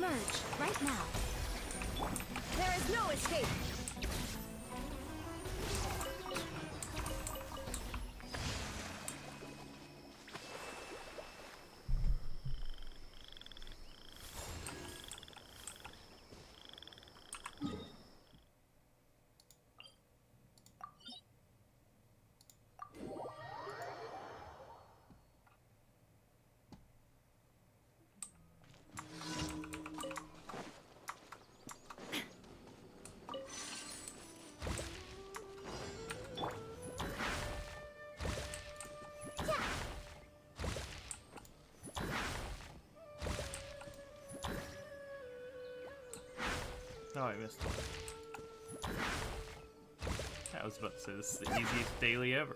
Emerge right now. There is no escape. Oh, I missed one. I was about to say this is the easiest daily ever.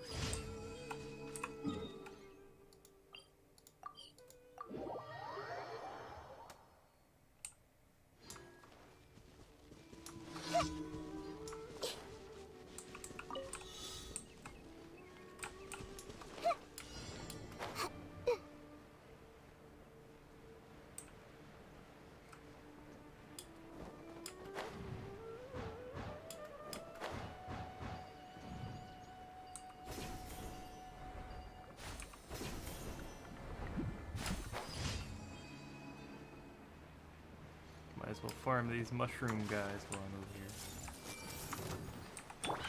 Might as well farm these mushroom guys while I'm over here.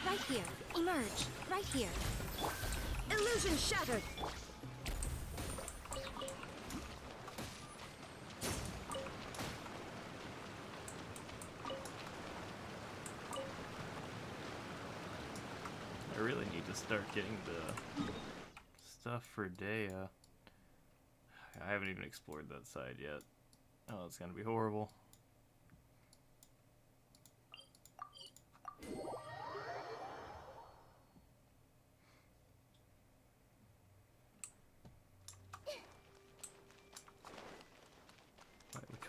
Right here. Emerge. Right here. Illusion shattered. I really need to start getting the stuff for Dehya. I haven't even explored that side yet. Oh, it's gonna be horrible.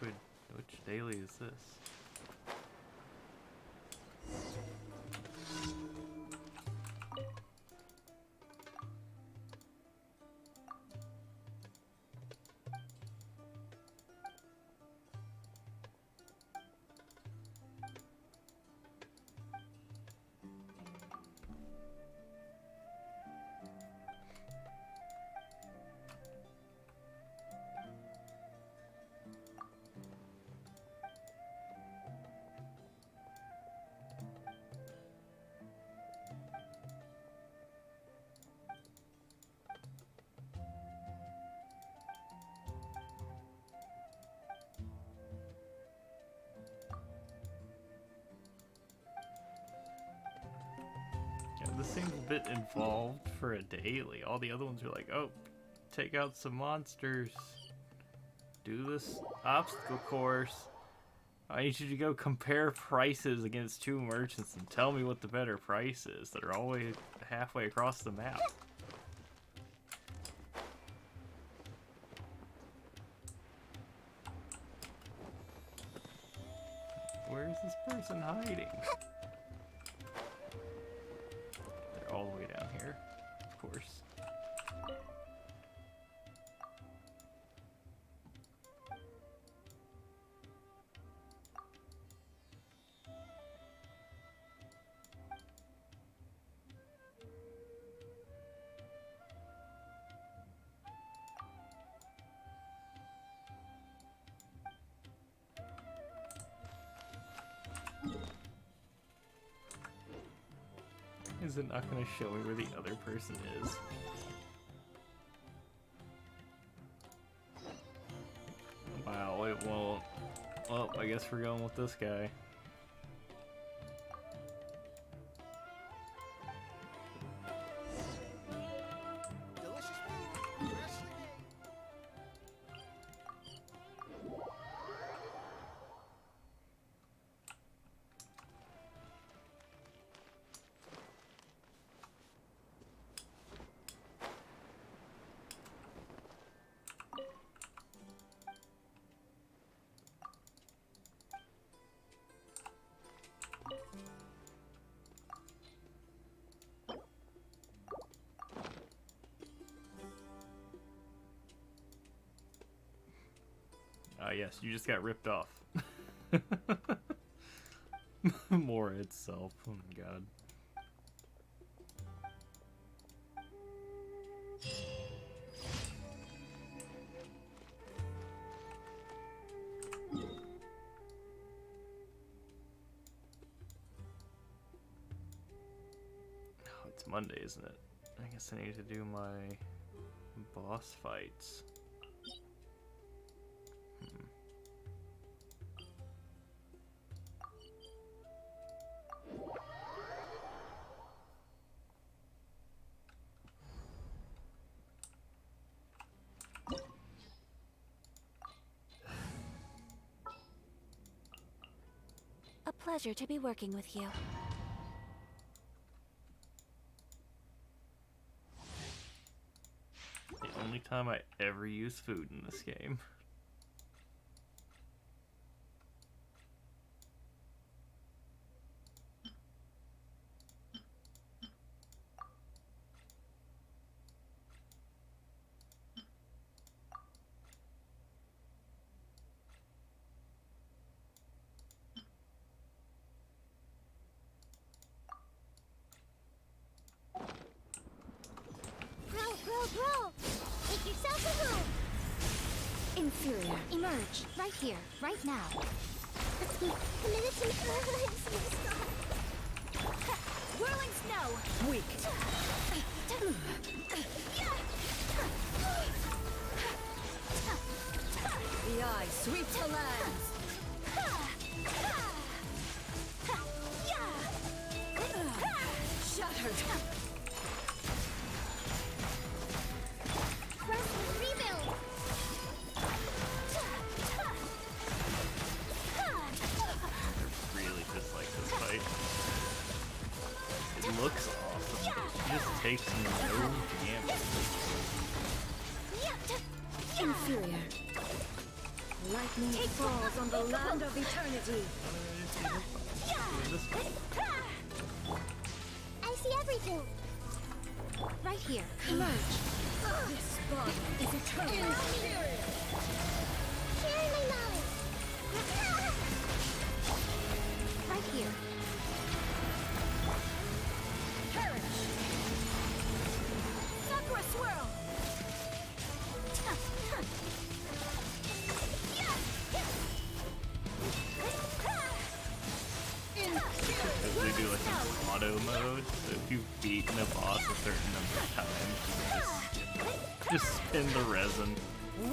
Wait, which daily is this? Yeah, this seems a bit involved for a daily. All the other ones are like, oh, take out some monsters. Do this obstacle course. I need you to go compare prices against two merchants and tell me what the better price is that are all the way halfway across the map. Where is this person hiding? They're all the way down here, of course. Is it not going to show me where the other person is? Wow, it won't. Well, I guess we're going with this guy. Ah, yes, you just got ripped off. More itself. Oh my god. Oh, it's Monday, isn't it? I guess I need to do my boss fights. A pleasure to be working with you. The only time I ever use food in this game. Grow! Make yourself a move! Inferior. Emerge. Right here. Right now. Committed to Whirling snow! Weak. The eye sweeps the lands! Shattered! Rebuild! Really dislike this fight. It looks awesome. It just takes no damage. Inferior. Lightning falls on the land of eternity. I see everything. Right here. Emerge. This body is eternal. Sharing my knowledge. Right here. Courage. Sakura swirl. Because they do like an auto mode, so if you've beaten a boss a certain number of times, you just spin the resin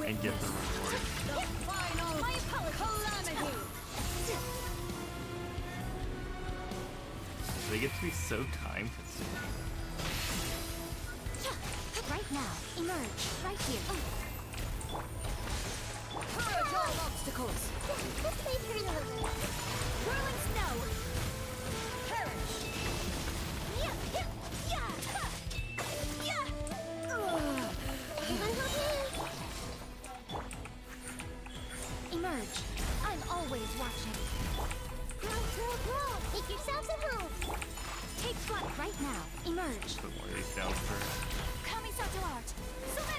and get the reward. The final calamity. They get to be so time consuming. Right now, emerge. Right here. Purge all obstacles. This may hurt a little. Whirling snow. Perish. Emerge. I'm always watching. Grow. Make yourselves at home. Take flight right now. Emerge. Put more of these down first. Coming to art.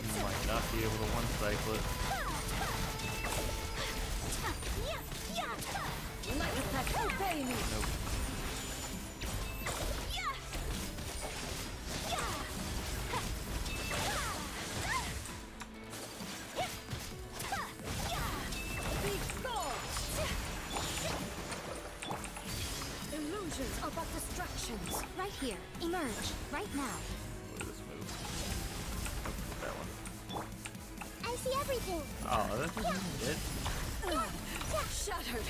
You might not be able to one-cycle it. Light effect, obey me. Nope. Illusions are but distractions. Right here. Emerge. Right now. What is this move? Oh, that one. I see everything. Oh, that doesn't hit. Shattered.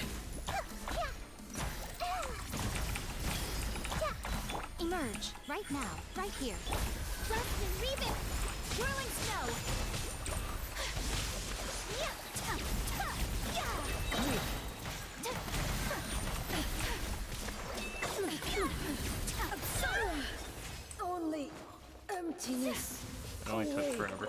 Emerge. Right now. Right here. Rust and rebuild. Whirling snow. Only emptiness. It only took forever.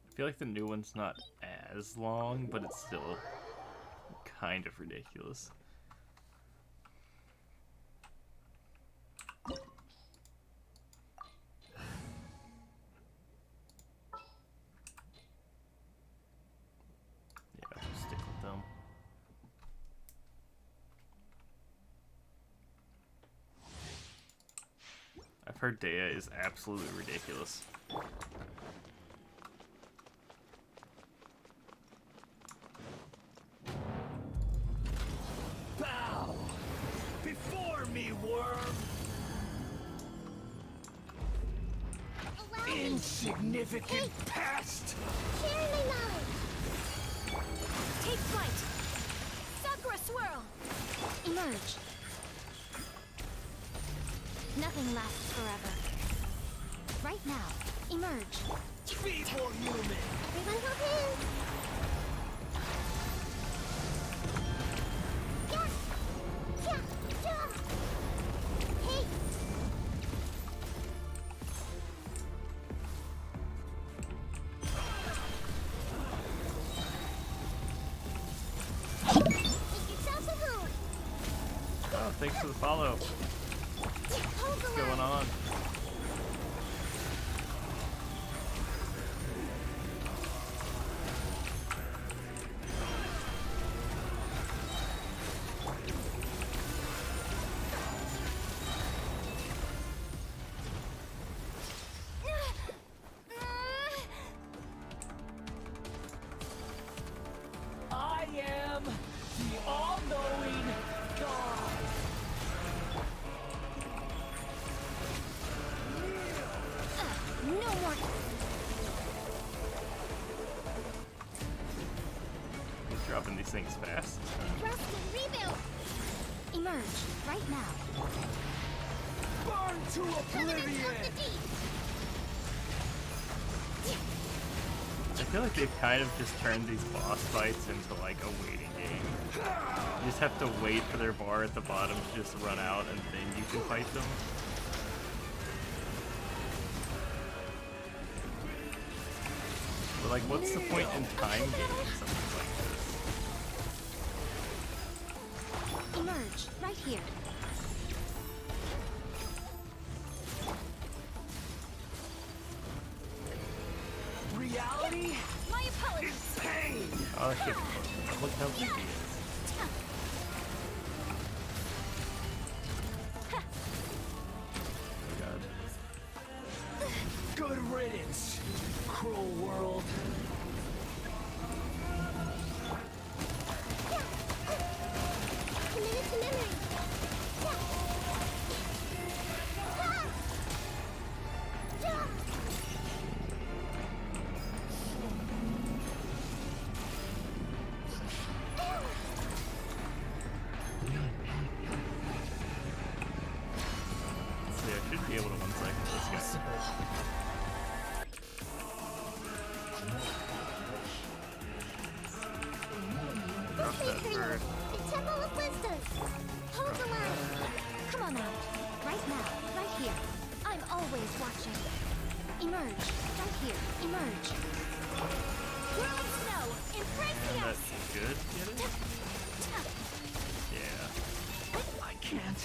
I feel like the new one's not as long, but it's still kind of ridiculous. her Dehya is absolutely ridiculous. Bow before me, worm. Allow me. Insignificant pest. Share my knowledge. Take flight. Sakura swirl. Emerge. Nothing lasts forever. Right now, emerge. Feeble human. Everyone hop in. Yeah. Yeah. Yeah. Hey. Make yourself at home. Oh, thanks for the follow. Hold the What's going line. on? I am the all-knowing God. No more. He's dropping these things fast. Rust and rebuild. Emerge right now. Burn to Covenant oblivion. of the deep. I feel like they've kind of just turned these boss fights into like a waiting game. You just have to wait for their bar at the bottom to just run out and then you can fight them. But like, what's the point in time games something like this? Emerge right here. Reality My apologies. is pain. Oh shit, look how big he is. God. Good riddance, cruel world. Committed to memory. Let's see, I should be able to one-cycle this guy. Drop that bird. The Temple of Wisdom. Hold the line. Come on out. Right now. Right here. I'm always watching. Emerge. Right here. Emerge. Whirling snow. Embrace the That's ice. good, get it? Yeah. I can't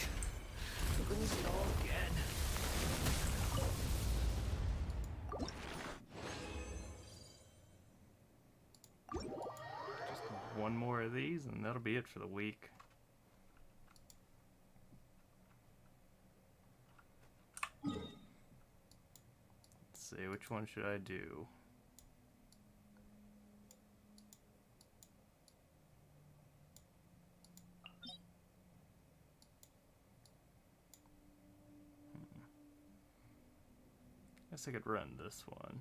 lose it all again. Just one more of these and that'll be it for the week. Let's see, which one should I do? Guess I could run this one.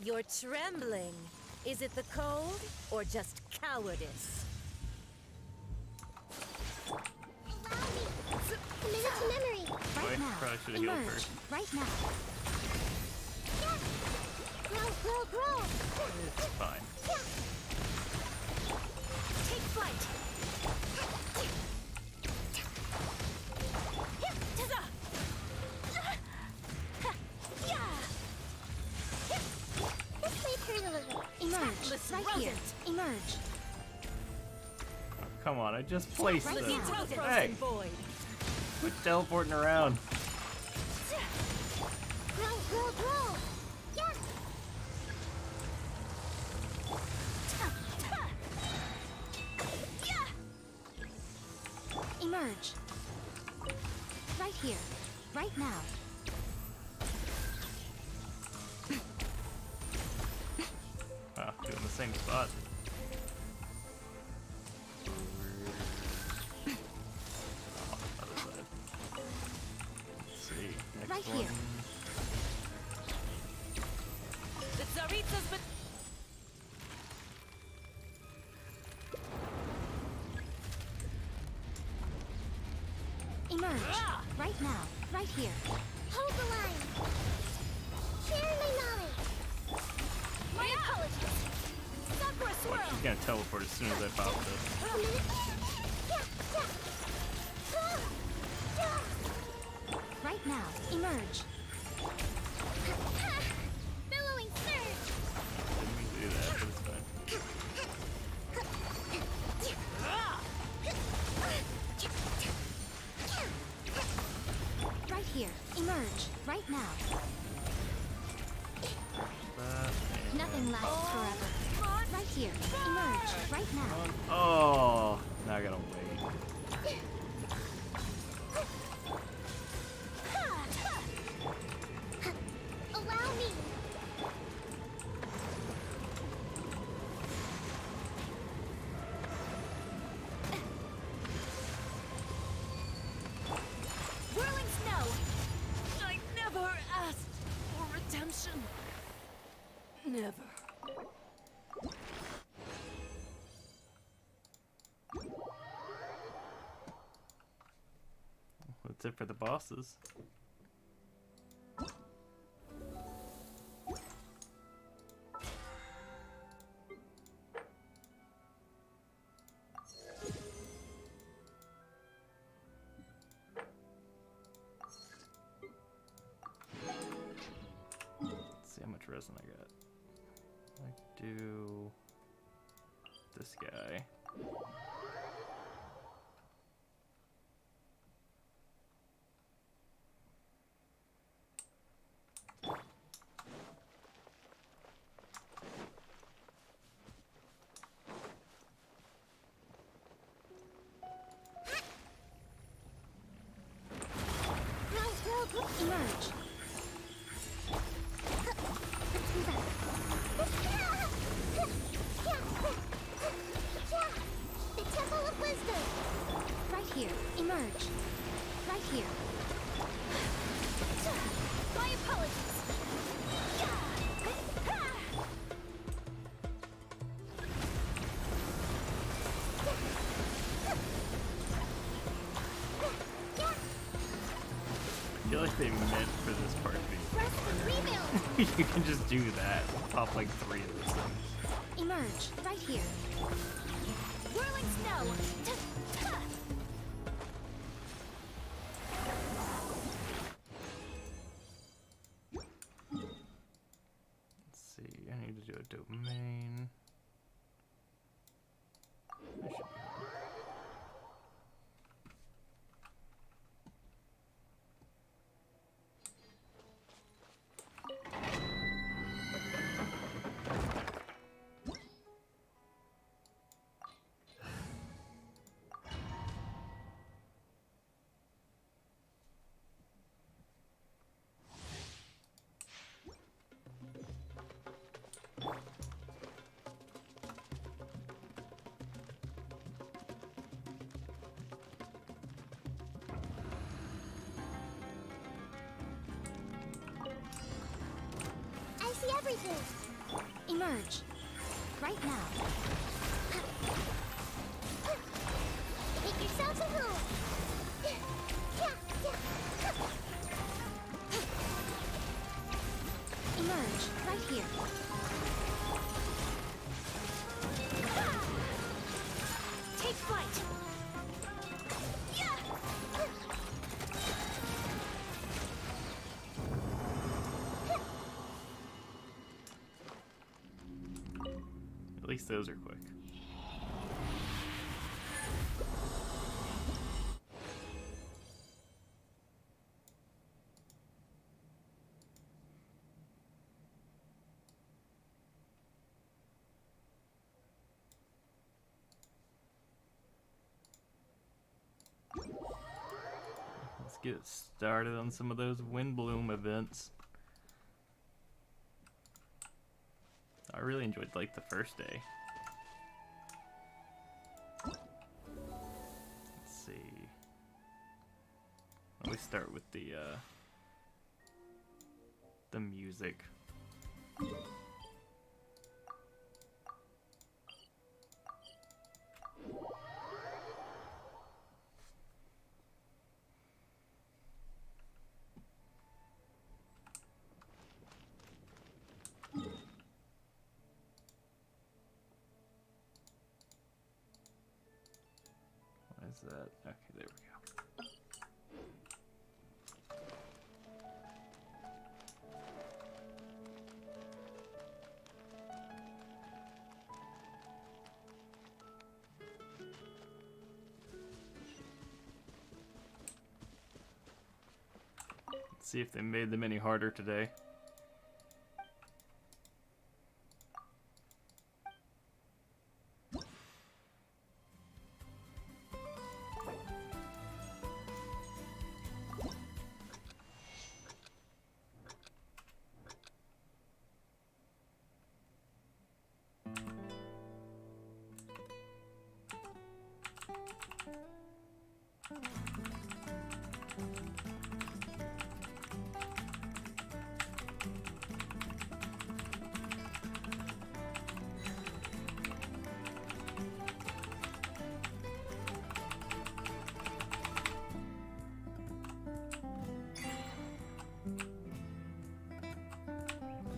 You're trembling. Is it the cold or just cowardice? Allow me. Committed to memory. Boy, Right now. probably should've healed Emerge. first. Right now. Grow, grow, grow. It's fine. Take flight. This may hurt a little. Emerge. Emerge. Right here. Emerge. Oh, come on, I just placed Right them. now. Hey, quit teleporting around. Roll. Yeah. Emerge. Right here. Right now. Ah, doing the same spot. Oh, other side. Let's see. Next Right one. here. The Tsaritsa's but Emerge. Right now. Right here. Hold the line. Share my knowledge. My apologies. Stop for a Watch, swirl. she's gonna teleport as soon as I pop this. A minute. Right now. Emerge. Billowing surge. Didn't mean to do that, but it's fine. Right here. Emerge. Right now. That, and Nothing lasts forever. Right here. Emerge. Right now. oh, now I gotta wait. Allow me. whirling snow. I never asked for redemption. Never. That's it for the bosses. Let's see how much resin I got. I do this guy. Emerge. Let's do that. The Temple of Wisdom. Right here. Emerge. Right here. My apologies. I feel like they meant for this part to be Rest and rebuild. you can just do that. Pop like 3 of these things. Emerge. Right here. Whirling snow. Let's see, I need to do a domain. I should be fine. I see everything. Emerge. Right now. Make yourselves at home. Emerge. Right here. Take flight. At least those are quick. Let's get started on some of those Windblume events. I really enjoyed like the first day. Let's see. Let me start with the music. What is that? Okay, there we go. Let's see if they made them any harder today.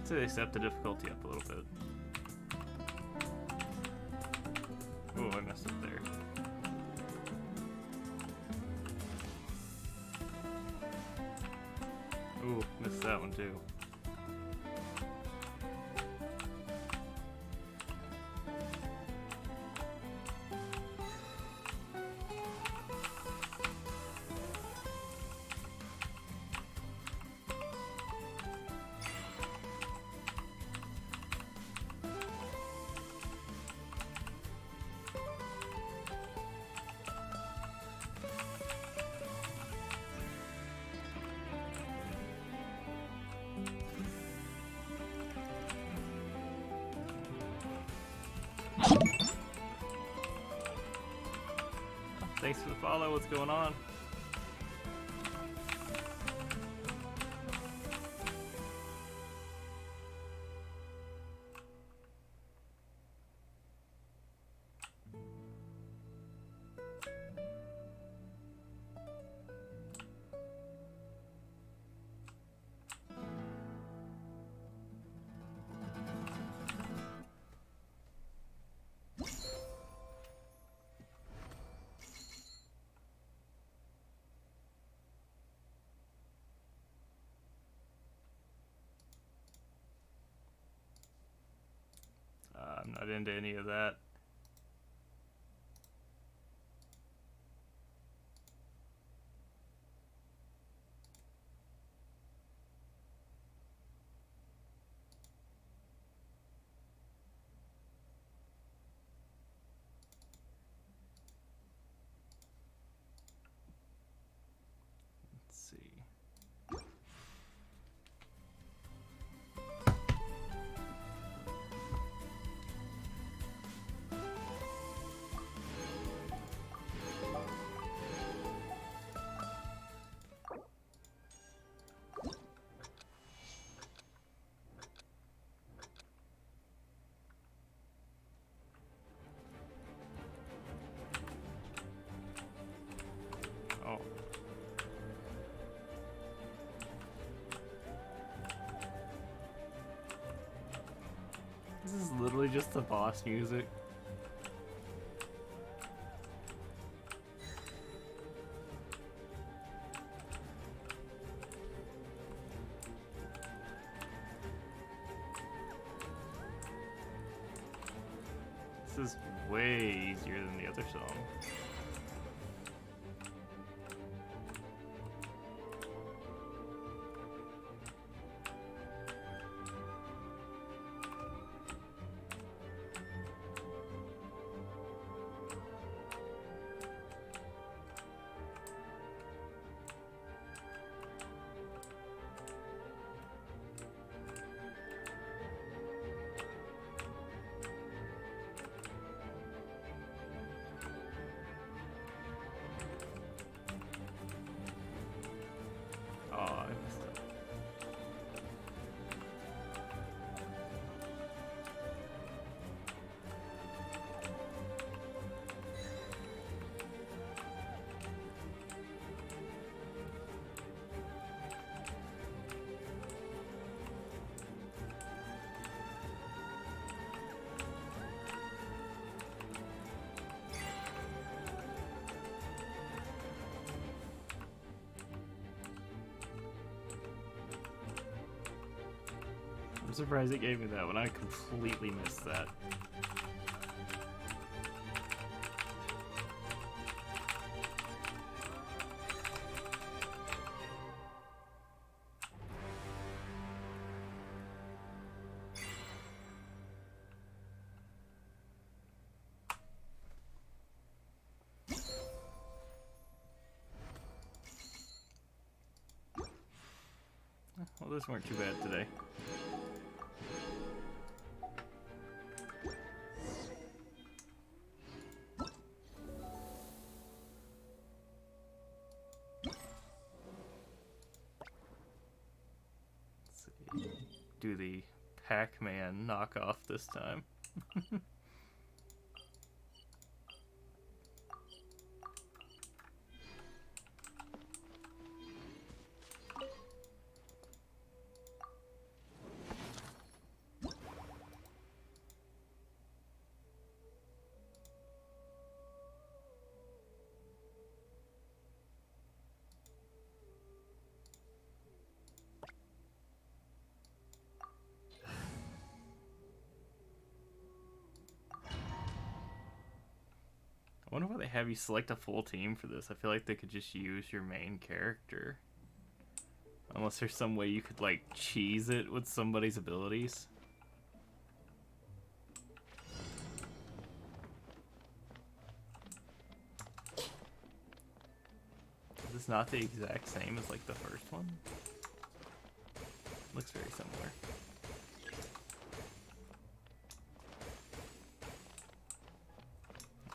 To accept the difficulty up a little bit. Oh, I messed up there. Ooh, missed that one too. Thanks for the follow. What's going on? I'm not into any of that. Let's see. Oh. This is literally just the boss music. This is way easier than the other song. Oh, I messed up. I'm surprised it gave me that one. I completely missed that. Well, those weren't too bad today. Do the Pac-Man knockoff this time. I wonder why they have you select a full team for this. I feel like they could just use your main character. Unless there's some way you could, like, cheese it with somebody's abilities. Is this not the exact same as, like, the first one? Looks very similar.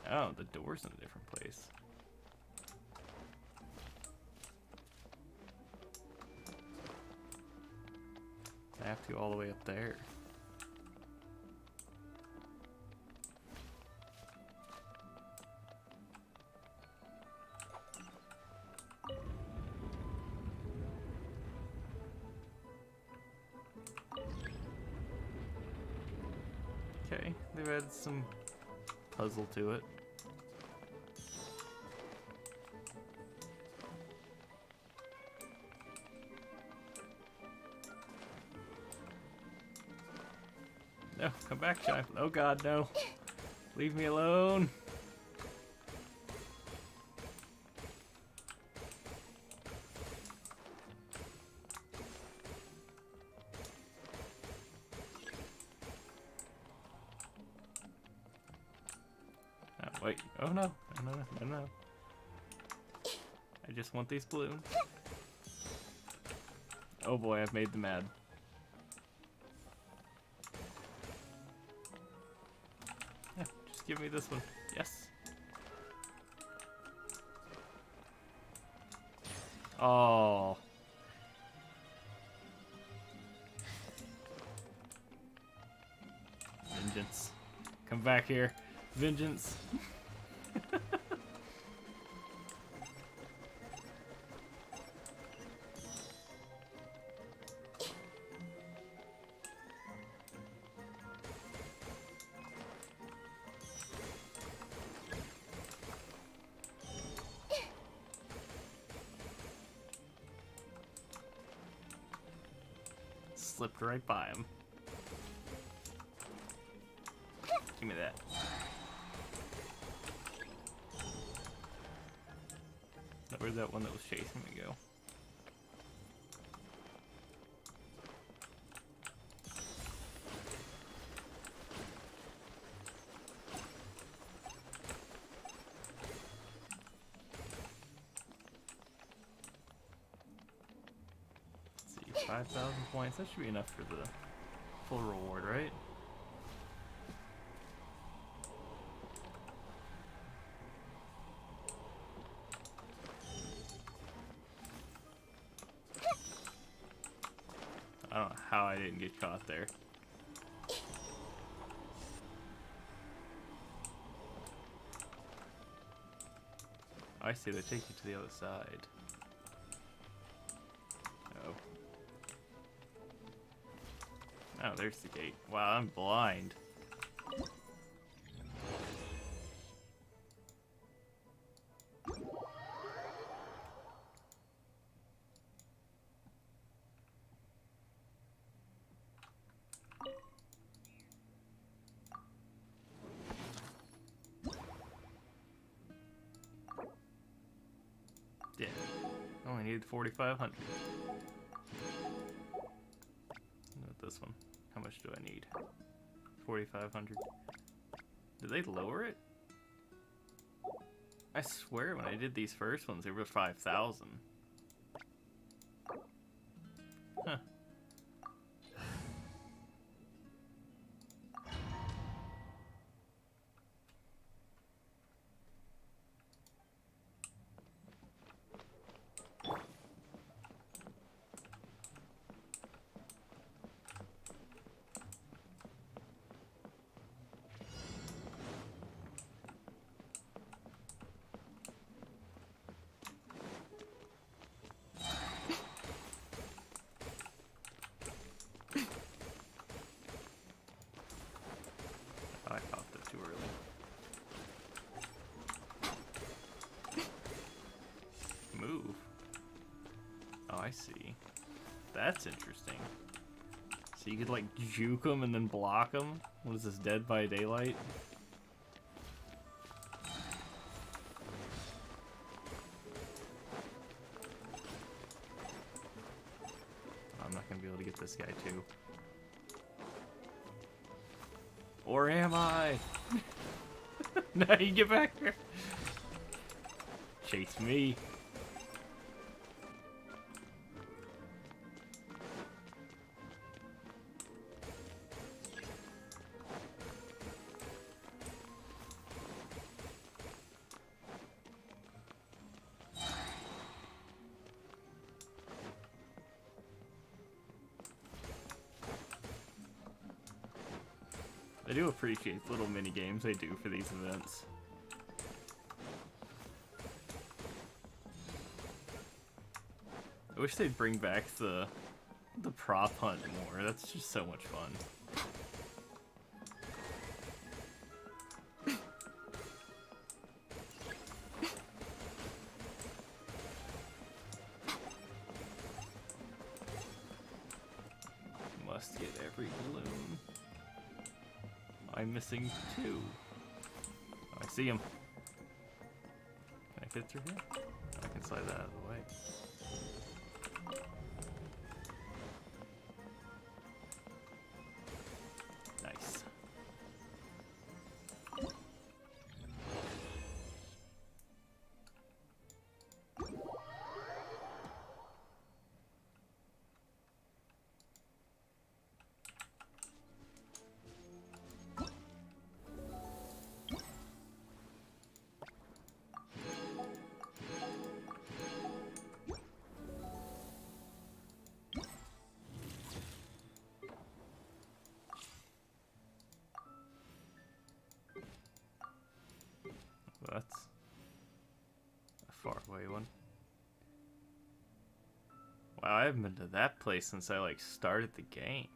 Oh, the door's in a different place. I have to go all the way up there. Okay, they've added some puzzle to it. No, come back, child. Oh god, no. Leave me alone. Oh, wait. Oh no. No, no, no, no. I just want these balloons. Oh boy, I've made them mad. Yeah, just give me this one. Yes. Oh. Vengeance. Come back here. Vengeance. Slipped right by him. Give me that. Where'd that one that was chasing me go? Let's see, 5,000 points. That should be enough for the full reward, right? I don't know how I didn't get caught there. I see, they take you to the other side. Oh. Oh, there's the gate. Wow, I'm blind. Yeah, only needed 4,500. With this one, how much do I need? 4,500. Did they lower it? I swear when I did these first ones, they were 5,000. Huh. I popped it too early. Move. Oh, I see. That's interesting. So you could like juke them and then block them? What is this, Dead by Daylight? I'm not gonna be able to get this guy too. Or am I? No, you get back here. Chase me. I do appreciate the little mini games they do for these events. I wish they'd bring back the prop hunt more. That's just so much fun. Must get every balloon. I'm missing 2. Oh, I see him. Can I get through here? I can slide that out of the way. Nice. That's a far away one. Wow, I haven't been to that place since I like started the game.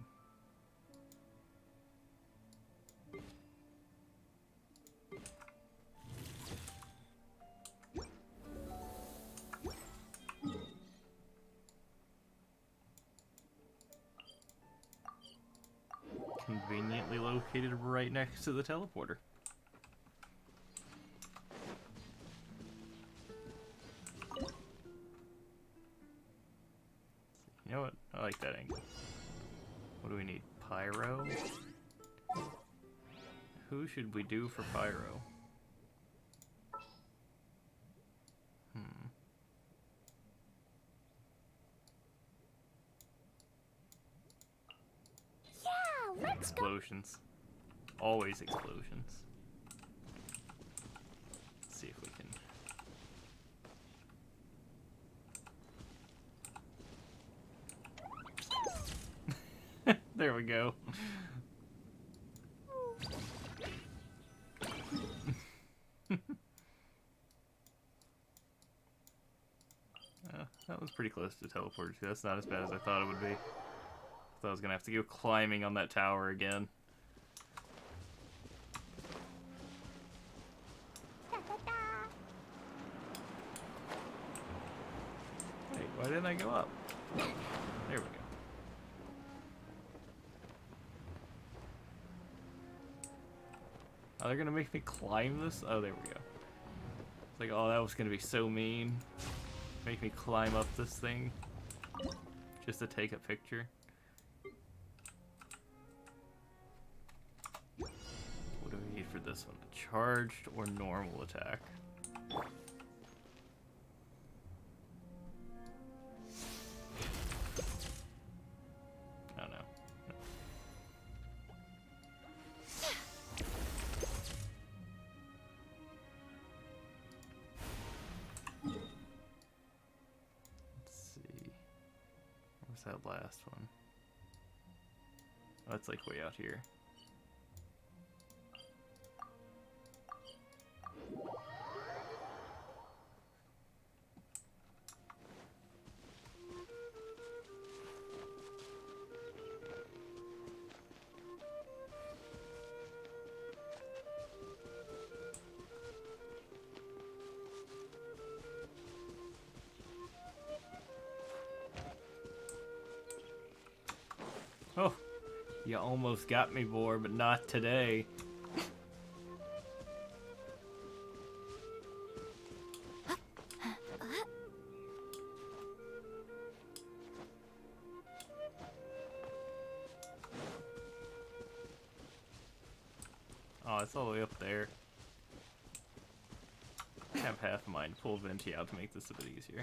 Conveniently located right next to the teleporter. You know what? I like that angle. What do we need? Pyro? Who should we do for Pyro? Yeah, let's go. Explosions. Always explosions. Let's see if we can. There we go. That was pretty close to teleport too. That's not as bad as I thought it would be. I thought I was gonna have to go climbing on that tower again. Da, da, da. Wait, why didn't I go up? There we go. Oh, they're gonna make me climb this? Oh, there we go. It's like, oh, that was gonna be so mean. Make me climb up this thing just to take a picture. What do we need for this one? A charged or normal attack? Oh no. That last one. Oh, that's like way out here. Oh, you almost got me, boar, but not today. Oh, it's all the way up there. I have half of mine. Pull Venti out to make this a bit easier.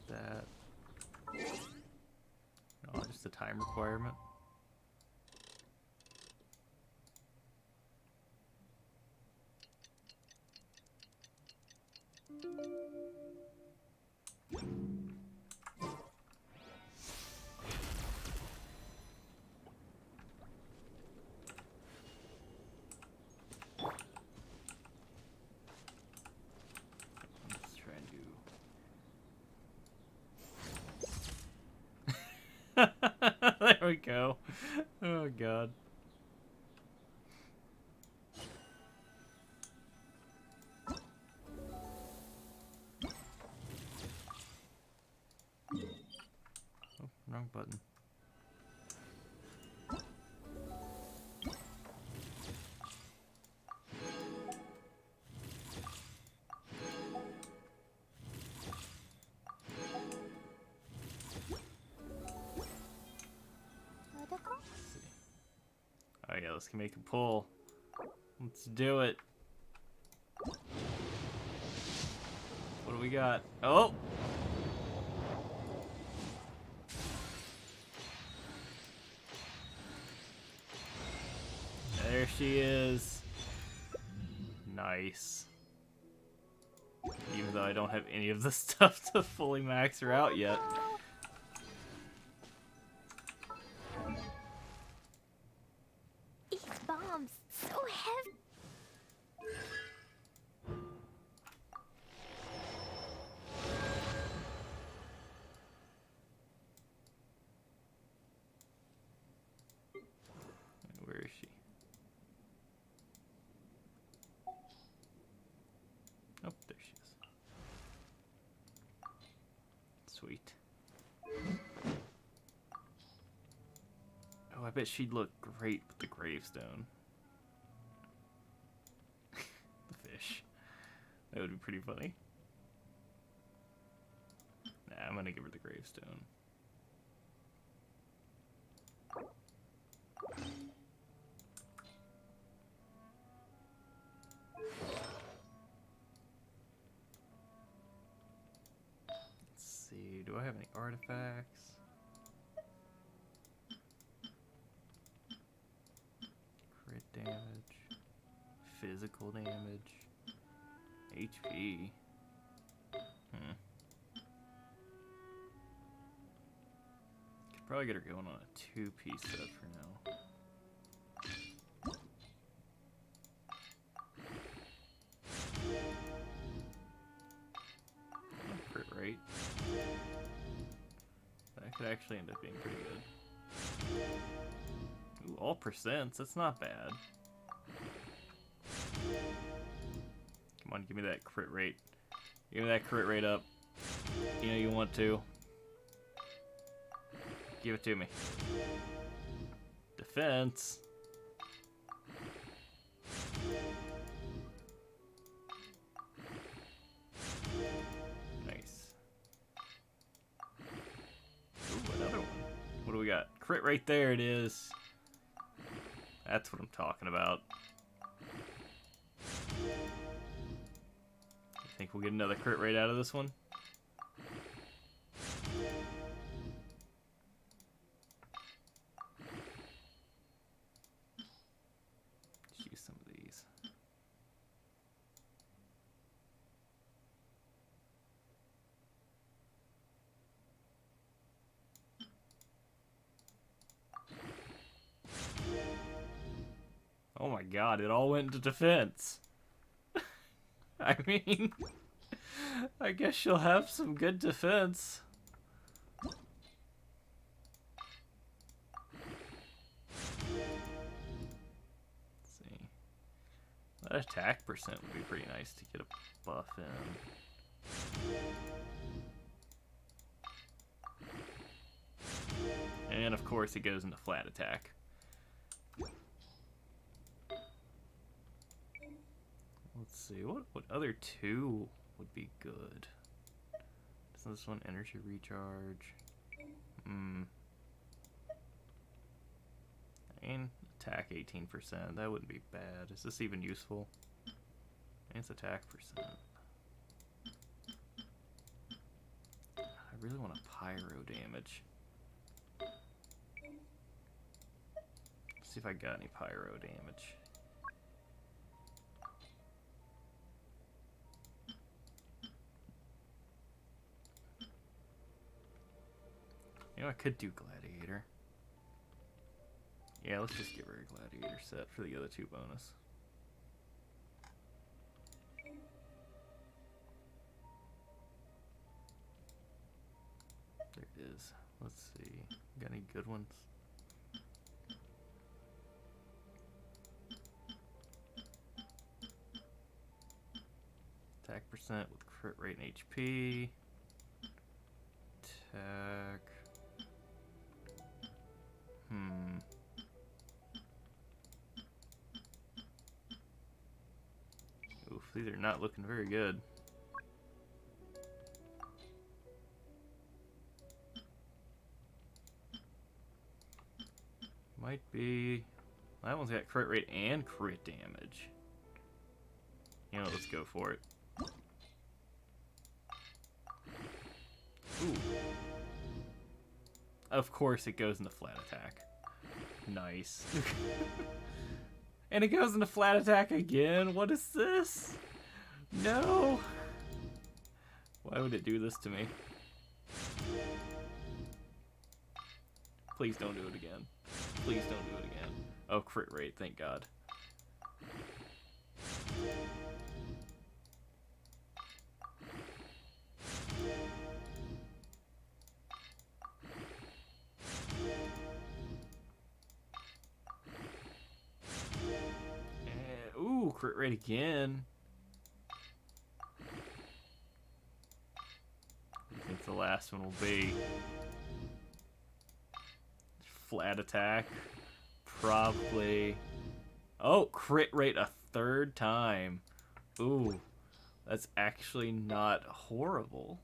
That. Oh, just a time requirement. Let's try and do. There we go. Oh god. Oh, wrong button. Oh yeah, let's make a pull. Let's do it. What do we got? Oh! There she is. Nice. Even though I don't have any of the stuff to fully max her out yet. Eat bombs. Sweet. Oh, I bet she'd look great with the gravestone. The fish. That would be pretty funny. Nah, I'm gonna give her the gravestone. Let's see, do I have any artifacts? Crit damage, physical damage, HP. Could probably get her going on a 2-piece set for now. Crit rate. That could actually end up being pretty good. Ooh, all percents. That's not bad. Come on, give me that crit rate. Give me that crit rate up. You know you want to. Give it to me. Defense. Nice. Ooh, another one. What do we got? Crit right there it is. That's what I'm talking about. I think we'll get another crit rate out of this one. Let's use some of these. Oh my god, it all went into defense. I mean, I guess she'll have some good defense. Let's see. That attack percent would be pretty nice to get a buff in. And of course it goes into flat attack. Let's see, what other two would be good? Doesn't this one energy recharge? And attack 18%, that wouldn't be bad. Is this even useful? And it's attack percent. I really want a pyro damage. Let's see if I got any pyro damage. You know, I could do Gladiator. Yeah, let's just give her a Gladiator set for the other two bonus. There it is. Let's see. Got any good ones? Attack percent with crit rate and HP. Attack. Oof, these are not looking very good. Might be... That one's got crit rate and crit damage. You know, let's go for it. Ooh. Of course it goes into flat attack. Nice. And it goes into flat attack again? What is this? No! Why would it do this to me? Please don't do it again. Please don't do it again. Oh, crit rate, thank God. Ooh, crit rate again. think the last one will be? Flat attack? Probably. Oh, crit rate a third time. Ooh, that's actually not horrible.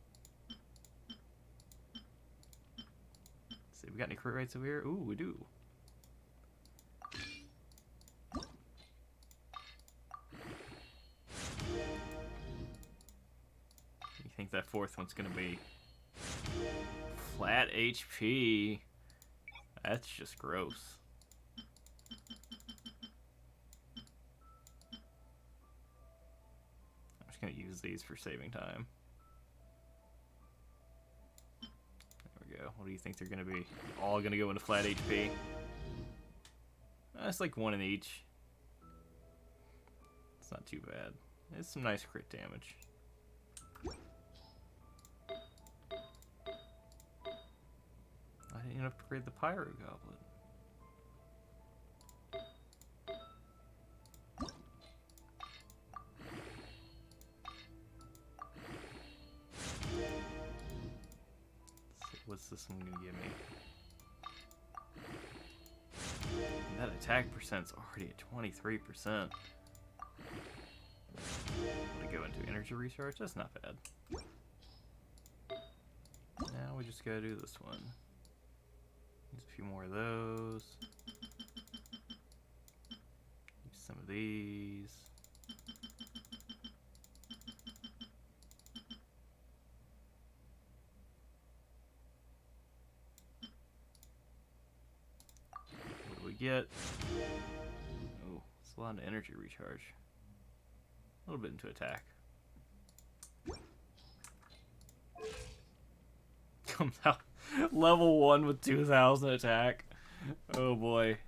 Let's see, we got any crit rates over here? Ooh, we do. You think that fourth one's gonna be flat HP? That's just gross. I'm just gonna use these for saving time. There we go. What do you think they're gonna be? All gonna go into flat HP? That's like one in each. It's not too bad. It's some nice crit damage. I didn't even upgrade the Pyro Goblet. Let's see, what's this one gonna give me? That attack percent's already at 23%. To go into energy recharge, that's not bad. Now we just gotta do this one. Use a few more of those. Use some of these. What do we get? Oh, it's a lot of energy recharge. A little bit into attack. Comes out level 1 with 2,000 attack. Oh boy.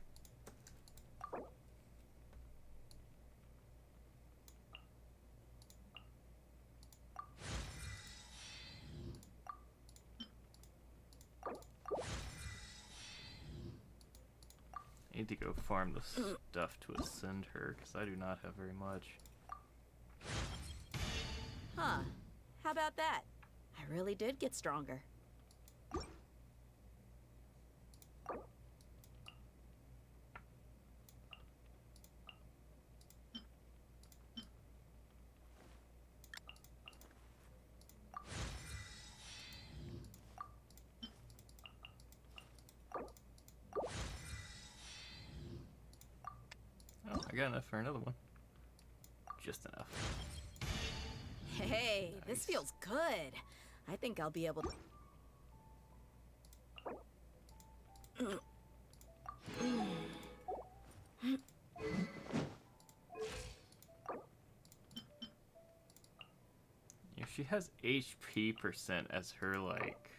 I need to go farm the stuff to ascend her, because I do not have very much. Huh. How about that? I really did get stronger. Oh, I got enough for another one. Just enough. Hey, Nice. this feels good. I think I'll be able to... If she has HP percent as her, like,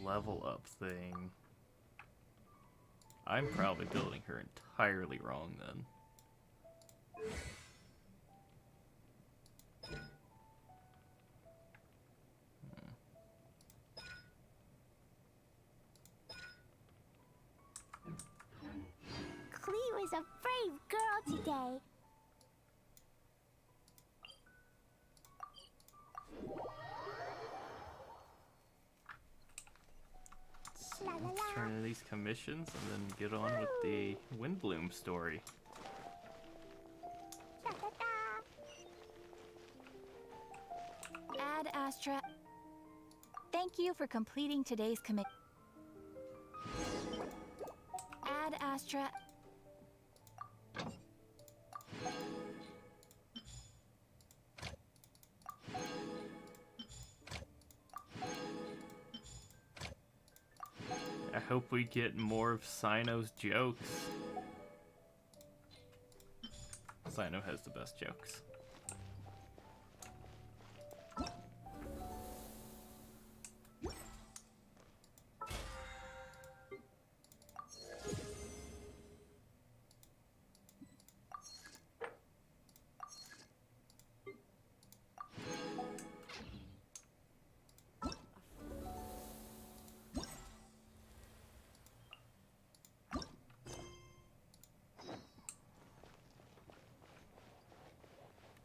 level up thing, I'm probably building her entirely wrong then. Clee was a brave girl today. Let's turn in these commissions and then get on with the Windblume story. Da, da, da. Ad Astra. Thank you for completing today's commit. Ad Astra. I hope we get more of Sino's jokes. Sino has the best jokes.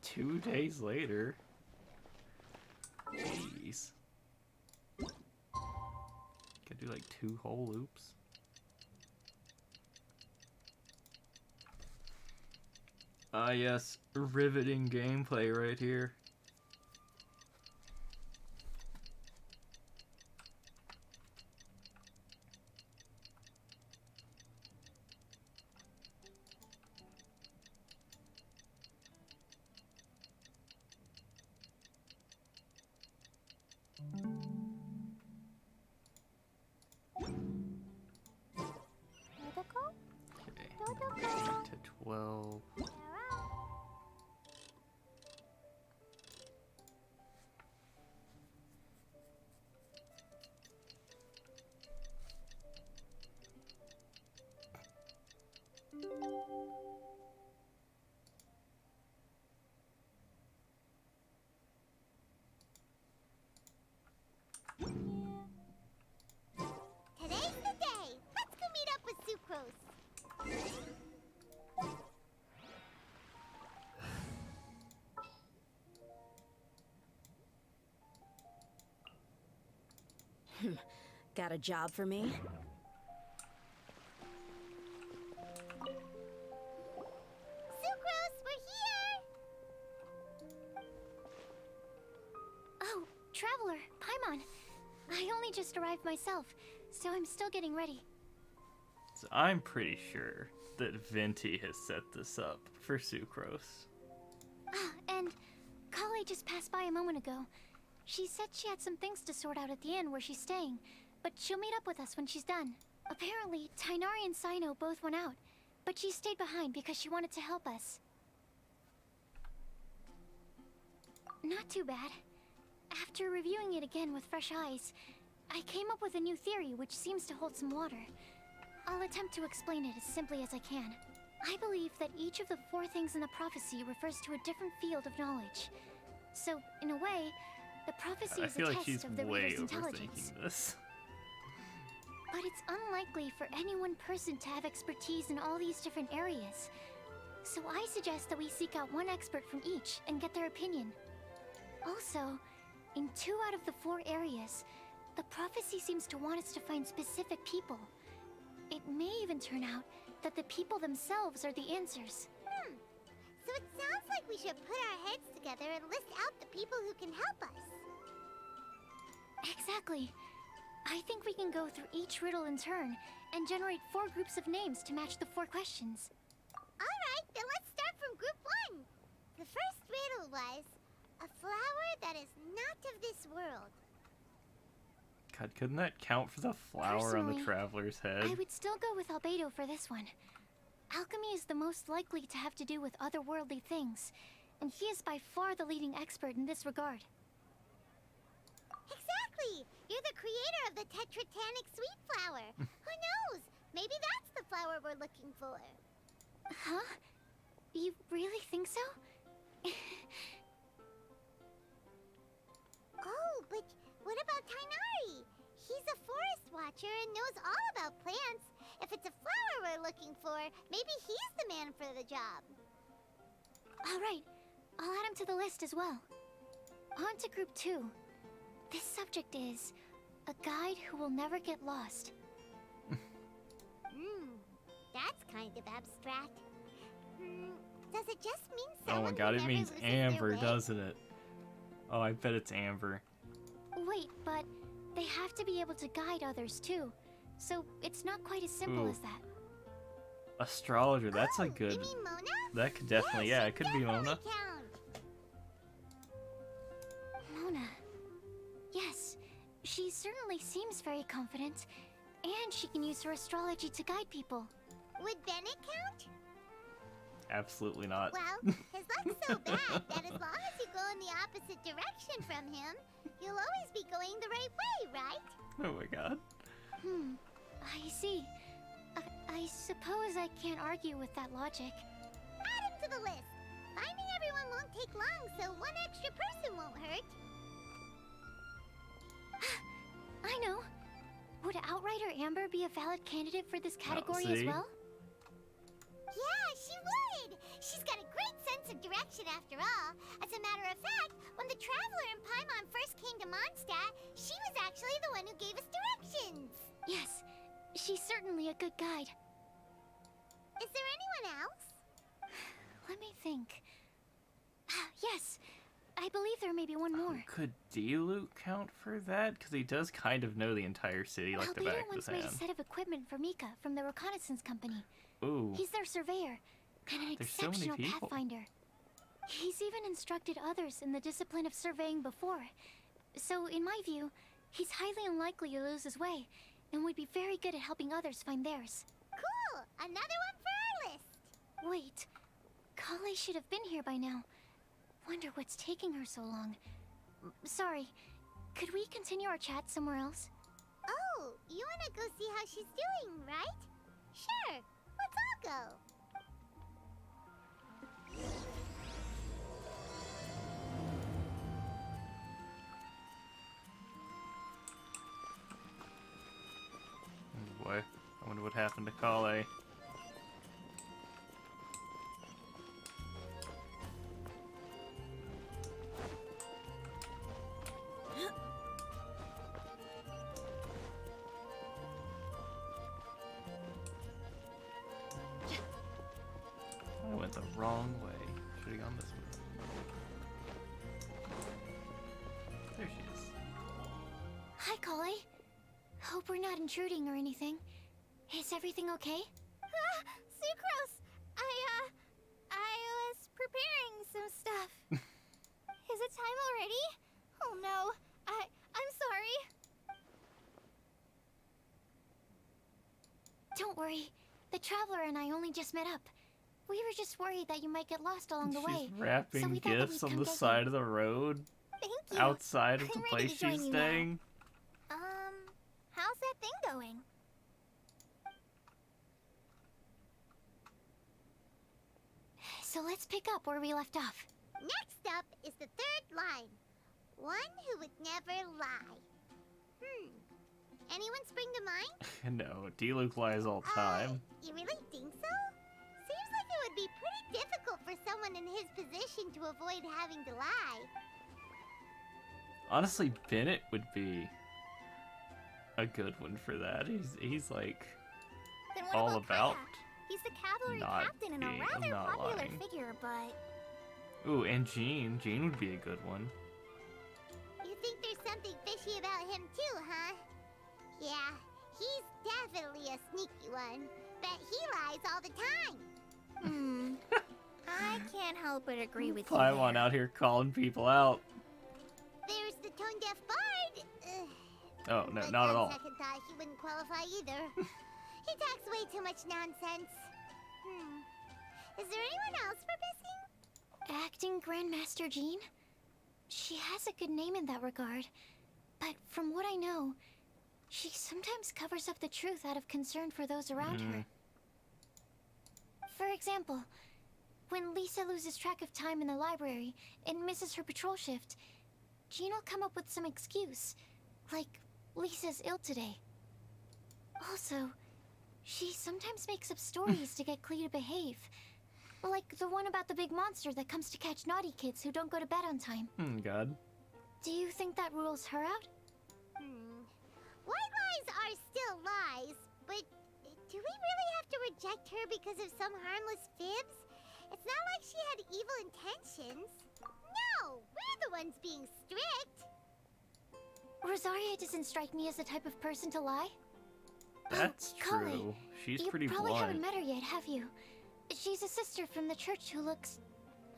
Two days later. Jeez. Could do like 2 whole loops. Ah, yes, riveting gameplay right here. Okay, back to 12. Today's the day. Let's go meet up with Sucrose. Got a job for me? Sucrose, we're here! Oh, Traveler, Paimon. I only just arrived myself, so I'm still getting ready. So I'm pretty sure that Venti has set this up for Sucrose. Ah, and Kale just passed by a moment ago. She said she had some things to sort out at the inn where she's staying, but she'll meet up with us when she's done. Apparently, Tainari and Sino both went out, but she stayed behind because she wanted to help us. Not too bad. After reviewing it again with fresh eyes, I came up with a new theory which seems to hold some water. I'll attempt to explain it as simply as I can. I believe that each of the 4 things in the prophecy refers to a different field of knowledge. So, in a way, the prophecy I is feel a like test she's of the way reader's intelligence. overthinking this. But it's unlikely for any one person to have expertise in all these different areas. So I suggest that we seek out one expert from each and get their opinion. Also, in 2 out of the 4 areas, the prophecy seems to want us to find specific people. It may even turn out that the people themselves are the answers. So it sounds like we should put our heads together and list out the people who can help us. Exactly. I think we can go through each riddle in turn and generate 4 groups of names to match the 4 questions. Alright, then let's start from group 1. The first riddle was, a flower that is not of this world. God, couldn't that count for the flower on the Personally, traveler's head? I would still go with Albedo for this one. Alchemy is the most likely to have to do with otherworldly things, and he is by far the leading expert in this regard. Exactly! You're the creator of the tetratanic sweet flower. Who knows? Maybe that's the flower we're looking for. Huh? You really think so? Oh, but what about Tainari? He's a forest watcher and knows all about plants. If it's a flower we're looking for, maybe he's the man for the job. All right, I'll add him to the list as well. On to group 2. This subject is a guide who will never get lost. That's kind of abstract. Does it just mean Oh someone my who god, it never means loses their Amber, way? doesn't it? Oh, I bet it's Amber. Wait, but they have to be able to guide others too. So it's not quite as simple Ooh. as that. Astrologer, that's a You good... mean Mona? That could definitely, yeah, it could be Definitely Mona. count. Mona. Yes, she certainly seems very confident. And she can use her astrology to guide people. Would Bennett count? Absolutely not. Well, his luck's so bad that as long as you go in the opposite direction from him, you'll always be going the right way, right? Oh my god. I see. I suppose I can't argue with that logic. Add him to the list. Finding everyone won't take long, so one extra person won't hurt. I know. Would Outrider Amber be a valid candidate for this category as see? well? Yeah, she would! She's got a great sense of direction after all. As a matter of fact, when the Traveler and Paimon first came definitely a good guide. Is there anyone else? Let me think. Yes, I believe there may be one more. Could Diluc count for that? Because he does kind of know the entire city like the Albedo back of once his made hand. a set of equipment for Mika from the reconnaissance company. Ooh, He's their surveyor and an There's so many exceptional people. pathfinder. He's even instructed others in the discipline of surveying before. So, in my view, he's highly unlikely to lose his way and would be very good at helping others find theirs. Cool! Another one for our list! Wait, Kale should have been here by now. Wonder what's taking her so long. Sorry, could we continue our chat somewhere else? Oh, you wanna go see how she's doing, right? Sure, let's all go. oh boy. I wonder what happened to Kale. I went the wrong way. Should have gone this way. There she is. Hi, Kale. Hope we're not intruding or anything. Is everything okay? Sucrose! I was preparing some stuff. Is it time already? Oh no, I'm sorry. Don't worry. The Traveler and I only just met up. We were just worried that you might get lost along the way. She's wrapping so we thought that gifts we'd on come the get you. side of the road Thank you. outside of the I'm ready place to join she's you now. staying. How's that thing going? So let's pick up where we left off. Next up is the third line. One who would never lie. Anyone spring to mind? No, Diluc lies all the time. You really think so? Seems like it would be pretty difficult for someone in his position to avoid having to lie. Honestly, Bennett would be a good one for that. He's like Then what all about about. Kayak? He's the cavalry not captain and a being- rather not popular lying. figure, but Ooh, and Jean. Jean would be a good one. you think there's something fishy about him too, huh? Yeah, he's definitely a sneaky one. Bet he lies all the time. I can't help but agree with you. Paimon out here calling people out. There's the tone deaf bard. Oh, no, But not at on all. second thought, he wouldn't qualify either. He talks way too much nonsense. Is there anyone else we're missing? Acting Grandmaster Jean? She has a good name in that regard. But from what I know, she sometimes covers up the truth out of concern for those around her. For example, when Lisa loses track of time in the library and misses her patrol shift, Jean will come up with some excuse, like Lisa's ill today. Also, she sometimes makes up stories to get Klee to behave. Like the one about the big monster that comes to catch naughty kids who don't go to bed on time. God. Do you think that rules her out? White lies are still lies, but do we really have to reject her because of some harmless fibs? It's not like she had evil intentions. No, we're the ones being strict. Rosaria doesn't strike me as the type of person to lie. That's Kale, true. She's you pretty probably haven't blunt. met her yet, have you? She's a sister from the church who looks,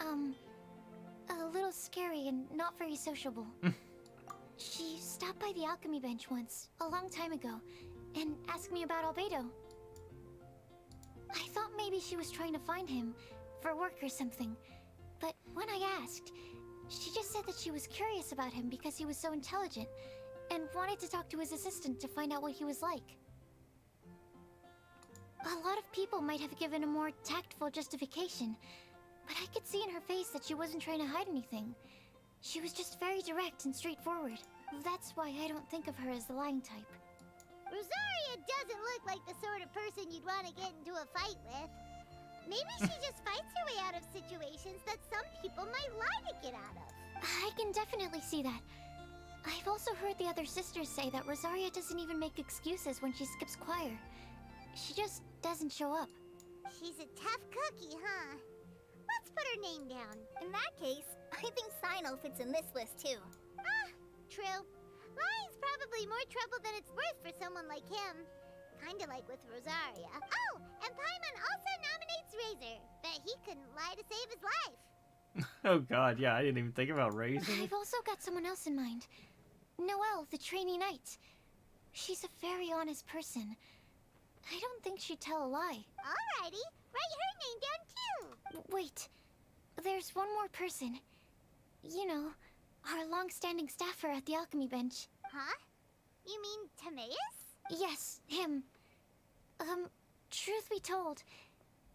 a little scary and not very sociable. She stopped by the alchemy bench once, a long time ago, and asked me about Albedo. I thought maybe she was trying to find him, for work or something. But when I asked, she just said that she was curious about him because he was so intelligent, and wanted to talk to his assistant to find out what he was like. A lot of people might have given a more tactful justification, but I could see in her face that she wasn't trying to hide anything. She was just very direct and straightforward. That's why I don't think of her as the lying type. Rosaria doesn't look like the sort of person you'd want to get into a fight with. Maybe she just fights her way out of situations that some people might lie to get out of. I can definitely see that. I've also heard the other sisters say that Rosaria doesn't even make excuses when she skips choir. She just doesn't show up. She's a tough cookie, huh? Let's put her name down. In that case, I think Sino fits in this list too. Ah, true. Lying's probably more trouble than it's worth for someone like him. Kinda like with Rosaria. Oh, and Paimon also nominates Razor. Bet he couldn't lie to save his life. Oh god, yeah, I didn't even think about Razor. I've also got someone else in mind. Noelle, the trainee knight. She's a very honest person. I don't think she'd tell a lie. Alrighty, write her name down too. Wait, there's one more person. You know, our long-standing staffer at the alchemy bench. Huh? You mean Timaeus? Yes, him. Truth be told,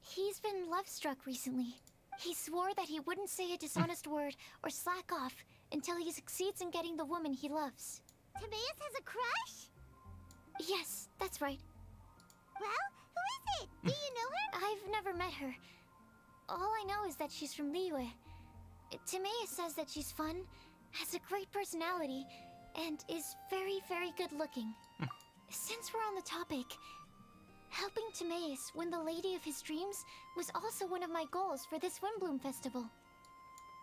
he's been love-struck recently. He swore that he wouldn't say a dishonest word or slack off until he succeeds in getting the woman he loves. Timaeus has a crush? Yes, that's right. Well, who is it? Do you know her? I've never met her. All I know is that she's from Liyue. Timaeus says that she's fun, has a great personality, and is very, very good looking. Since we're on the topic, helping Timaeus win the lady of his dreams was also one of my goals for this Windblume festival.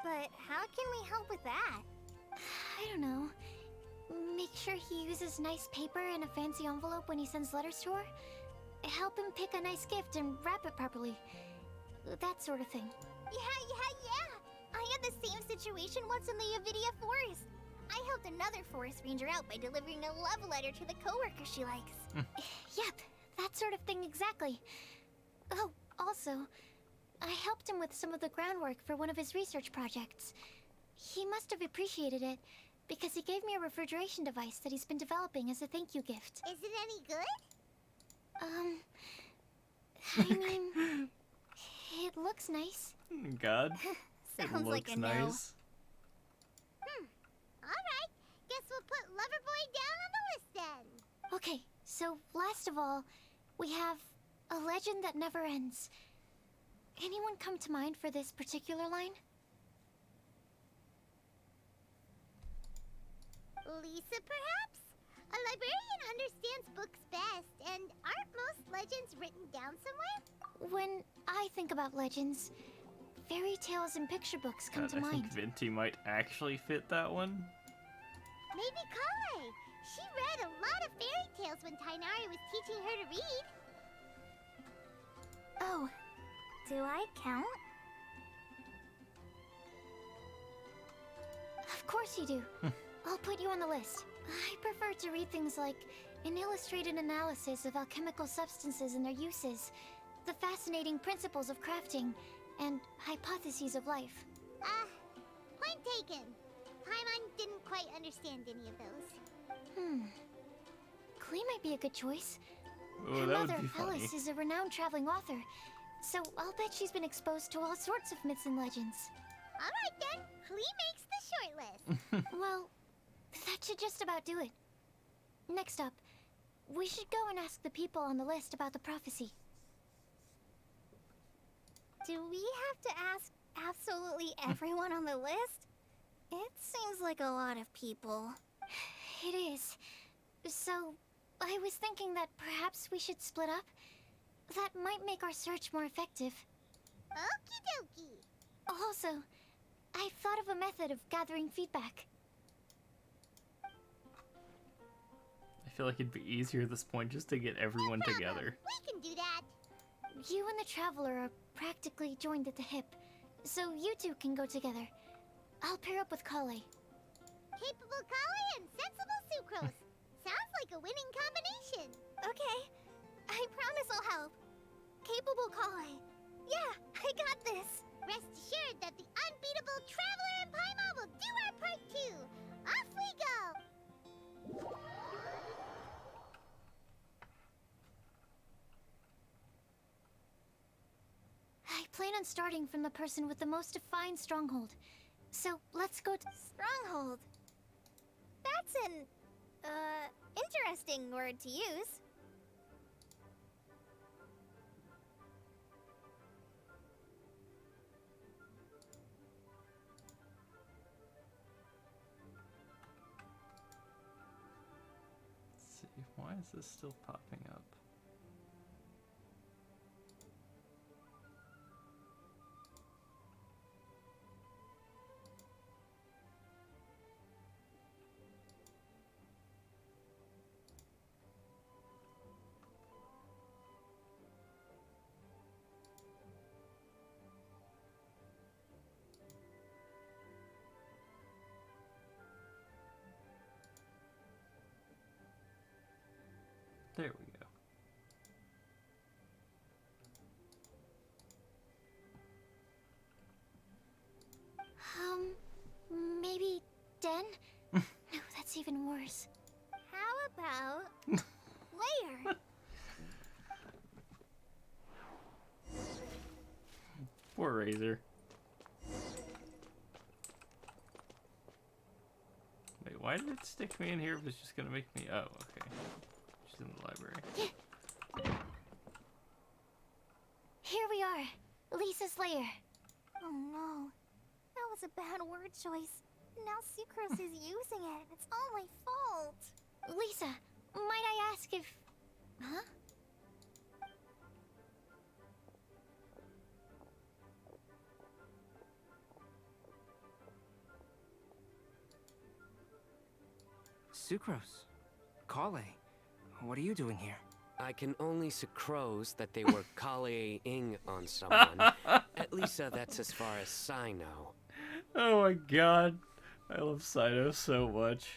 But how can we help with that? I don't know. Make sure he uses nice paper and a fancy envelope when he sends letters to her. Help him pick a nice gift and wrap it properly. That sort of thing. Yeah. I had the same situation once in the Avidia Forest. I helped another forest ranger out by delivering a love letter to the coworker she likes. Yep, that sort of thing exactly. Oh, also, I helped him with some of the groundwork for one of his research projects. He must have appreciated it, because he gave me a refrigeration device that he's been developing as a thank you gift. Is it any good? I mean, it looks nice. God, it Sounds like looks a no. nice. Alright, guess we'll put Loverboy down on the list then. Okay, so last of all, we have a legend that never ends. Anyone come to mind for this particular line? Lisa, perhaps? A librarian understands books best, and aren't most legends written down somewhere? When I think about legends, fairy tales and picture books come God, to I mind. think Venti might actually fit that one. Maybe Kale. She read a lot of fairy tales when Tainari was teaching her to read. Oh, do I count? Of course you do. I'll put you on the list. I prefer to read things like an illustrated analysis of alchemical substances and their uses, the fascinating principles of crafting, and hypotheses of life. Point taken. Paimon didn't quite understand any of those. Klee might be a good choice. Oh, Her that would mother, be funny. Alice, is a renowned traveling author, so I'll bet she's been exposed to all sorts of myths and legends. Alright then, Klee makes the short list. Well, that should just about do it. Next up, we should go and ask the people on the list about the prophecy. Do we have to ask absolutely everyone on the list? It seems like a lot of people. It is. So, I was thinking that perhaps we should split up. That might make our search more effective. Okie dokie. Also, I've thought of a method of gathering feedback. I feel like it'd be easier at this point just to get everyone together. We can do that. You and the Traveler are practically joined at the hip, so you two can go together. I'll pair up with Kale. Capable Kale and sensible Sucrose. Sounds like a winning combination. Okay, I promise I'll help. Capable Kale. Yeah, I got this. Rest assured that the unbeatable Traveler and Paimon will do our part too. Off we go. I plan on starting from the person with the most defined stronghold. So, let's go to... Stronghold. That's an, interesting word to use. Let's see, why is this still popping up? There we go. Maybe Den? No, that's even worse. How about Layer? Poor Razor. Wait, why did it stick me in here if it's just gonna make me... Oh, okay. She's in the library. Here we are. Lisa's lair. Oh no. That was a bad word choice. Now Sucrose is using it. It's all my fault. Lisa, might I ask if... Huh? Sucrose. Kale. What are you doing here? I can only sucrose that they were Kale-ing on someone. At least that's as far as I know. Oh my god. I love Saito so much.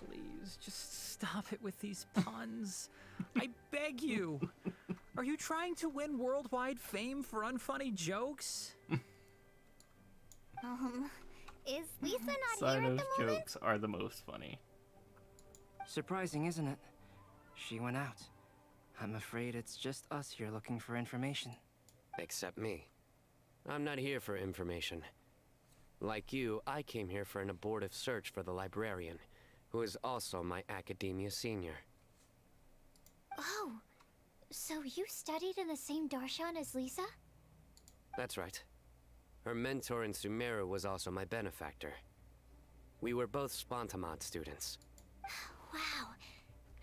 Please, just stop it with these puns. I beg you. Are you trying to win worldwide fame for unfunny jokes? Is Lisa not here at Saito's the moment? jokes are the most funny. Surprising, isn't it? She went out. I'm afraid it's just us here looking for information. Except me. I'm not here for information. Like you, I came here for an abortive search for the librarian, who is also my academia senior. Oh, so you studied in the same darshan as Lisa? That's right. Her mentor in Sumeru was also my benefactor. We were both Spontamod students. Wow,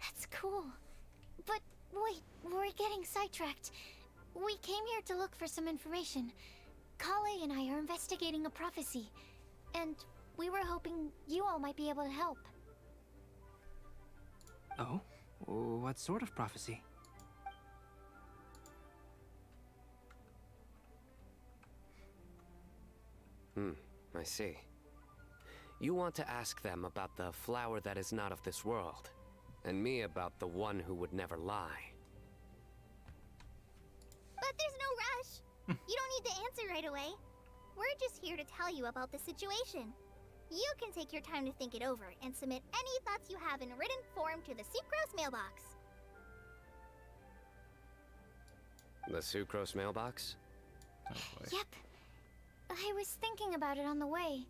that's cool. But wait, we're getting sidetracked. We came here to look for some information. Kale and I are investigating a prophecy, and we were hoping you all might be able to help. Oh? What sort of prophecy? I see. You want to ask them about the flower that is not of this world, and me about the one who would never lie. But there's no rush. You don't need to answer right away. We're just here to tell you about the situation. You can take your time to think it over and submit any thoughts you have in written form to the Sucrose mailbox. The Sucrose mailbox? Oh boy. Yep. I was thinking about it on the way.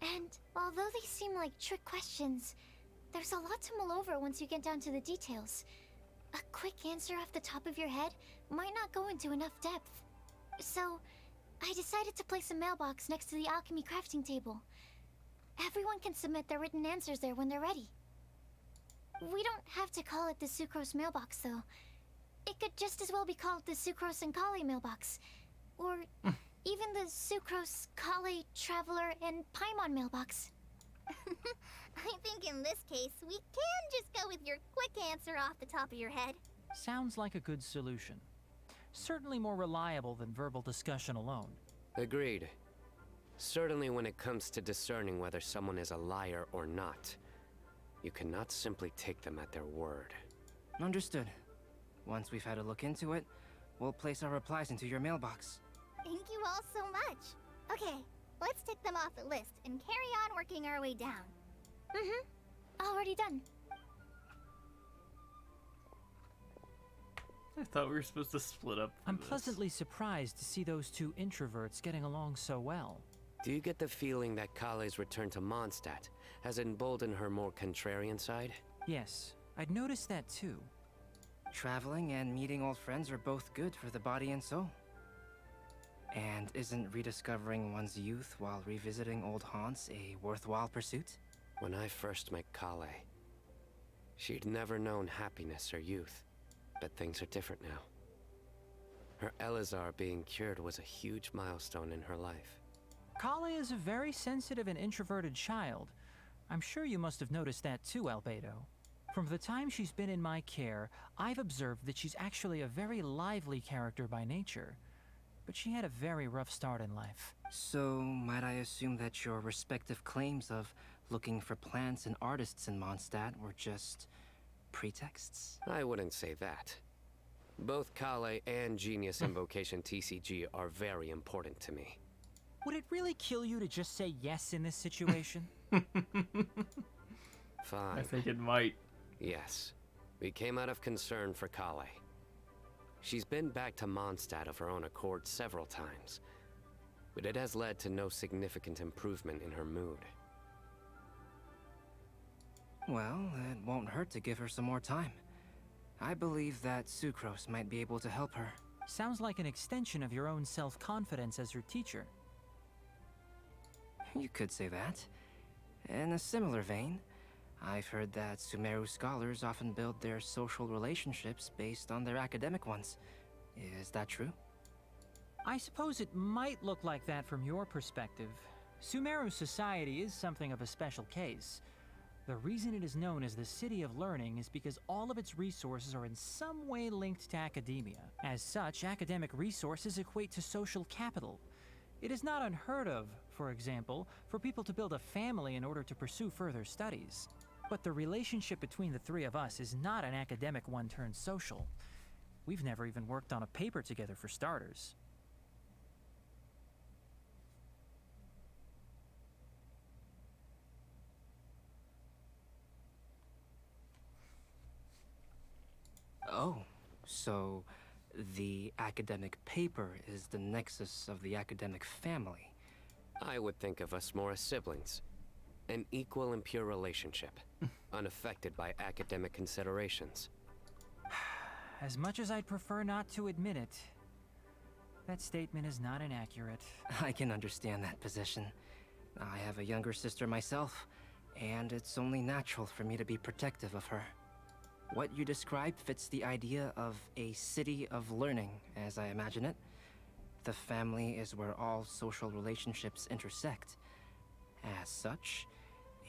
And although they seem like trick questions, there's a lot to mull over once you get down to the details. A quick answer off the top of your head might not go into enough depth. So, I decided to place a mailbox next to the alchemy crafting table. Everyone can submit their written answers there when they're ready. We don't have to call it the Sucrose mailbox, though. It could just as well be called the Sucrose and Kale mailbox. Or even the Sucrose, Kale, Traveler, and Paimon mailbox. I think in this case, we can just go with your quick answer off the top of your head. Sounds like a good solution. Certainly more reliable than verbal discussion alone. Agreed. Certainly when it comes to discerning whether someone is a liar or not, you cannot simply take them at their word. Understood. Once we've had a look into it, we'll place our replies into your mailbox. Thank you all so much. Okay, let's tick them off the list and carry on working our way down. Already done. I thought we were supposed to split up. for I'm this. pleasantly surprised to see those two introverts getting along so well. Do you get the feeling that Kale's return to Mondstadt has emboldened her more contrarian side? Yes, I'd noticed that too. Traveling and meeting old friends are both good for the body and soul. And isn't rediscovering one's youth while revisiting old haunts a worthwhile pursuit? When I first met Kale, she'd never known happiness or youth, but things are different now. Her Elazar being cured was a huge milestone in her life. Kale is a very sensitive and introverted child, I'm sure you must have noticed that too, Albedo. From the time she's been in my care, I've observed that she's actually a very lively character by nature. But she had a very rough start in life. So, might I assume that your respective claims of looking for plants and artists in Mondstadt were just pretexts? I wouldn't say that. Both Kale and Genius Invocation TCG are very important to me. Would it really kill you to just say yes in this situation? Fine. I think it might. Yes. We came out of concern for Kale. She's been back to Mondstadt of her own accord several times, but it has led to no significant improvement in her mood. Well, it won't hurt to give her some more time. I believe that Sucrose might be able to help her. Sounds like an extension of your own self-confidence as her teacher. You could say that. In a similar vein, I've heard that Sumeru scholars often build their social relationships based on their academic ones. Is that true? I suppose it might look like that from your perspective. Sumeru society is something of a special case. The reason it is known as the City of Learning is because all of its resources are in some way linked to academia. As such, academic resources equate to social capital. It is not unheard of, for example, for people to build a family in order to pursue further studies. But the relationship between the three of us is not an academic one turned social. We've never even worked on a paper together for starters. Oh, so the academic paper is the nexus of the academic family. I would think of us more as siblings. An equal and pure relationship, unaffected by academic considerations. As much as I'd prefer not to admit it, that statement is not inaccurate. I can understand that position. I have a younger sister myself, and it's only natural for me to be protective of her. What you described fits the idea of a city of learning, as I imagine it. The family is where all social relationships intersect. As such,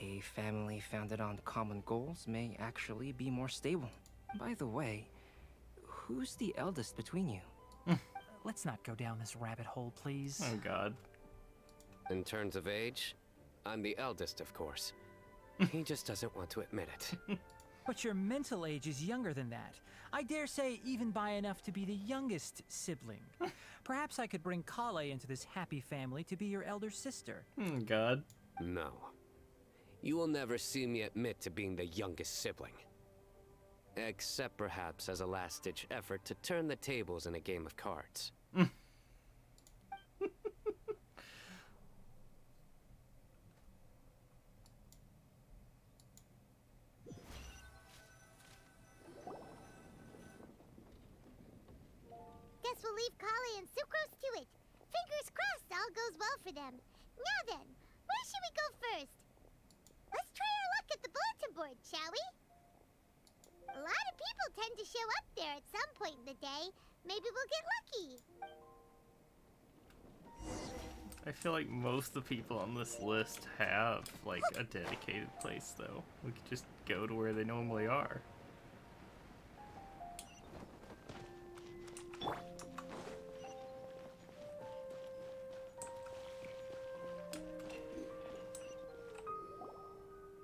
a family founded on common goals may actually be more stable. By the way, who's the eldest between you? Let's not go down this rabbit hole, please. Oh god. In terms of age, I'm the eldest, of course. He just doesn't want to admit it. But your mental age is younger than that. I dare say even by enough to be the youngest sibling. Perhaps I could bring Kale into this happy family to be your elder sister. Oh god. No. You will never see me admit to being the youngest sibling. Except perhaps as a last-ditch effort to turn the tables in a game of cards. Guess we'll leave Kale and Sucrose to it. Fingers crossed all goes well for them. Now then, where should we go first? Let's try our luck at the bulletin board, shall we? A lot of people tend to show up there at some point in the day. Maybe we'll get lucky. I feel like most of the people on this list have, like, a dedicated place, though. We could just go to where they normally are.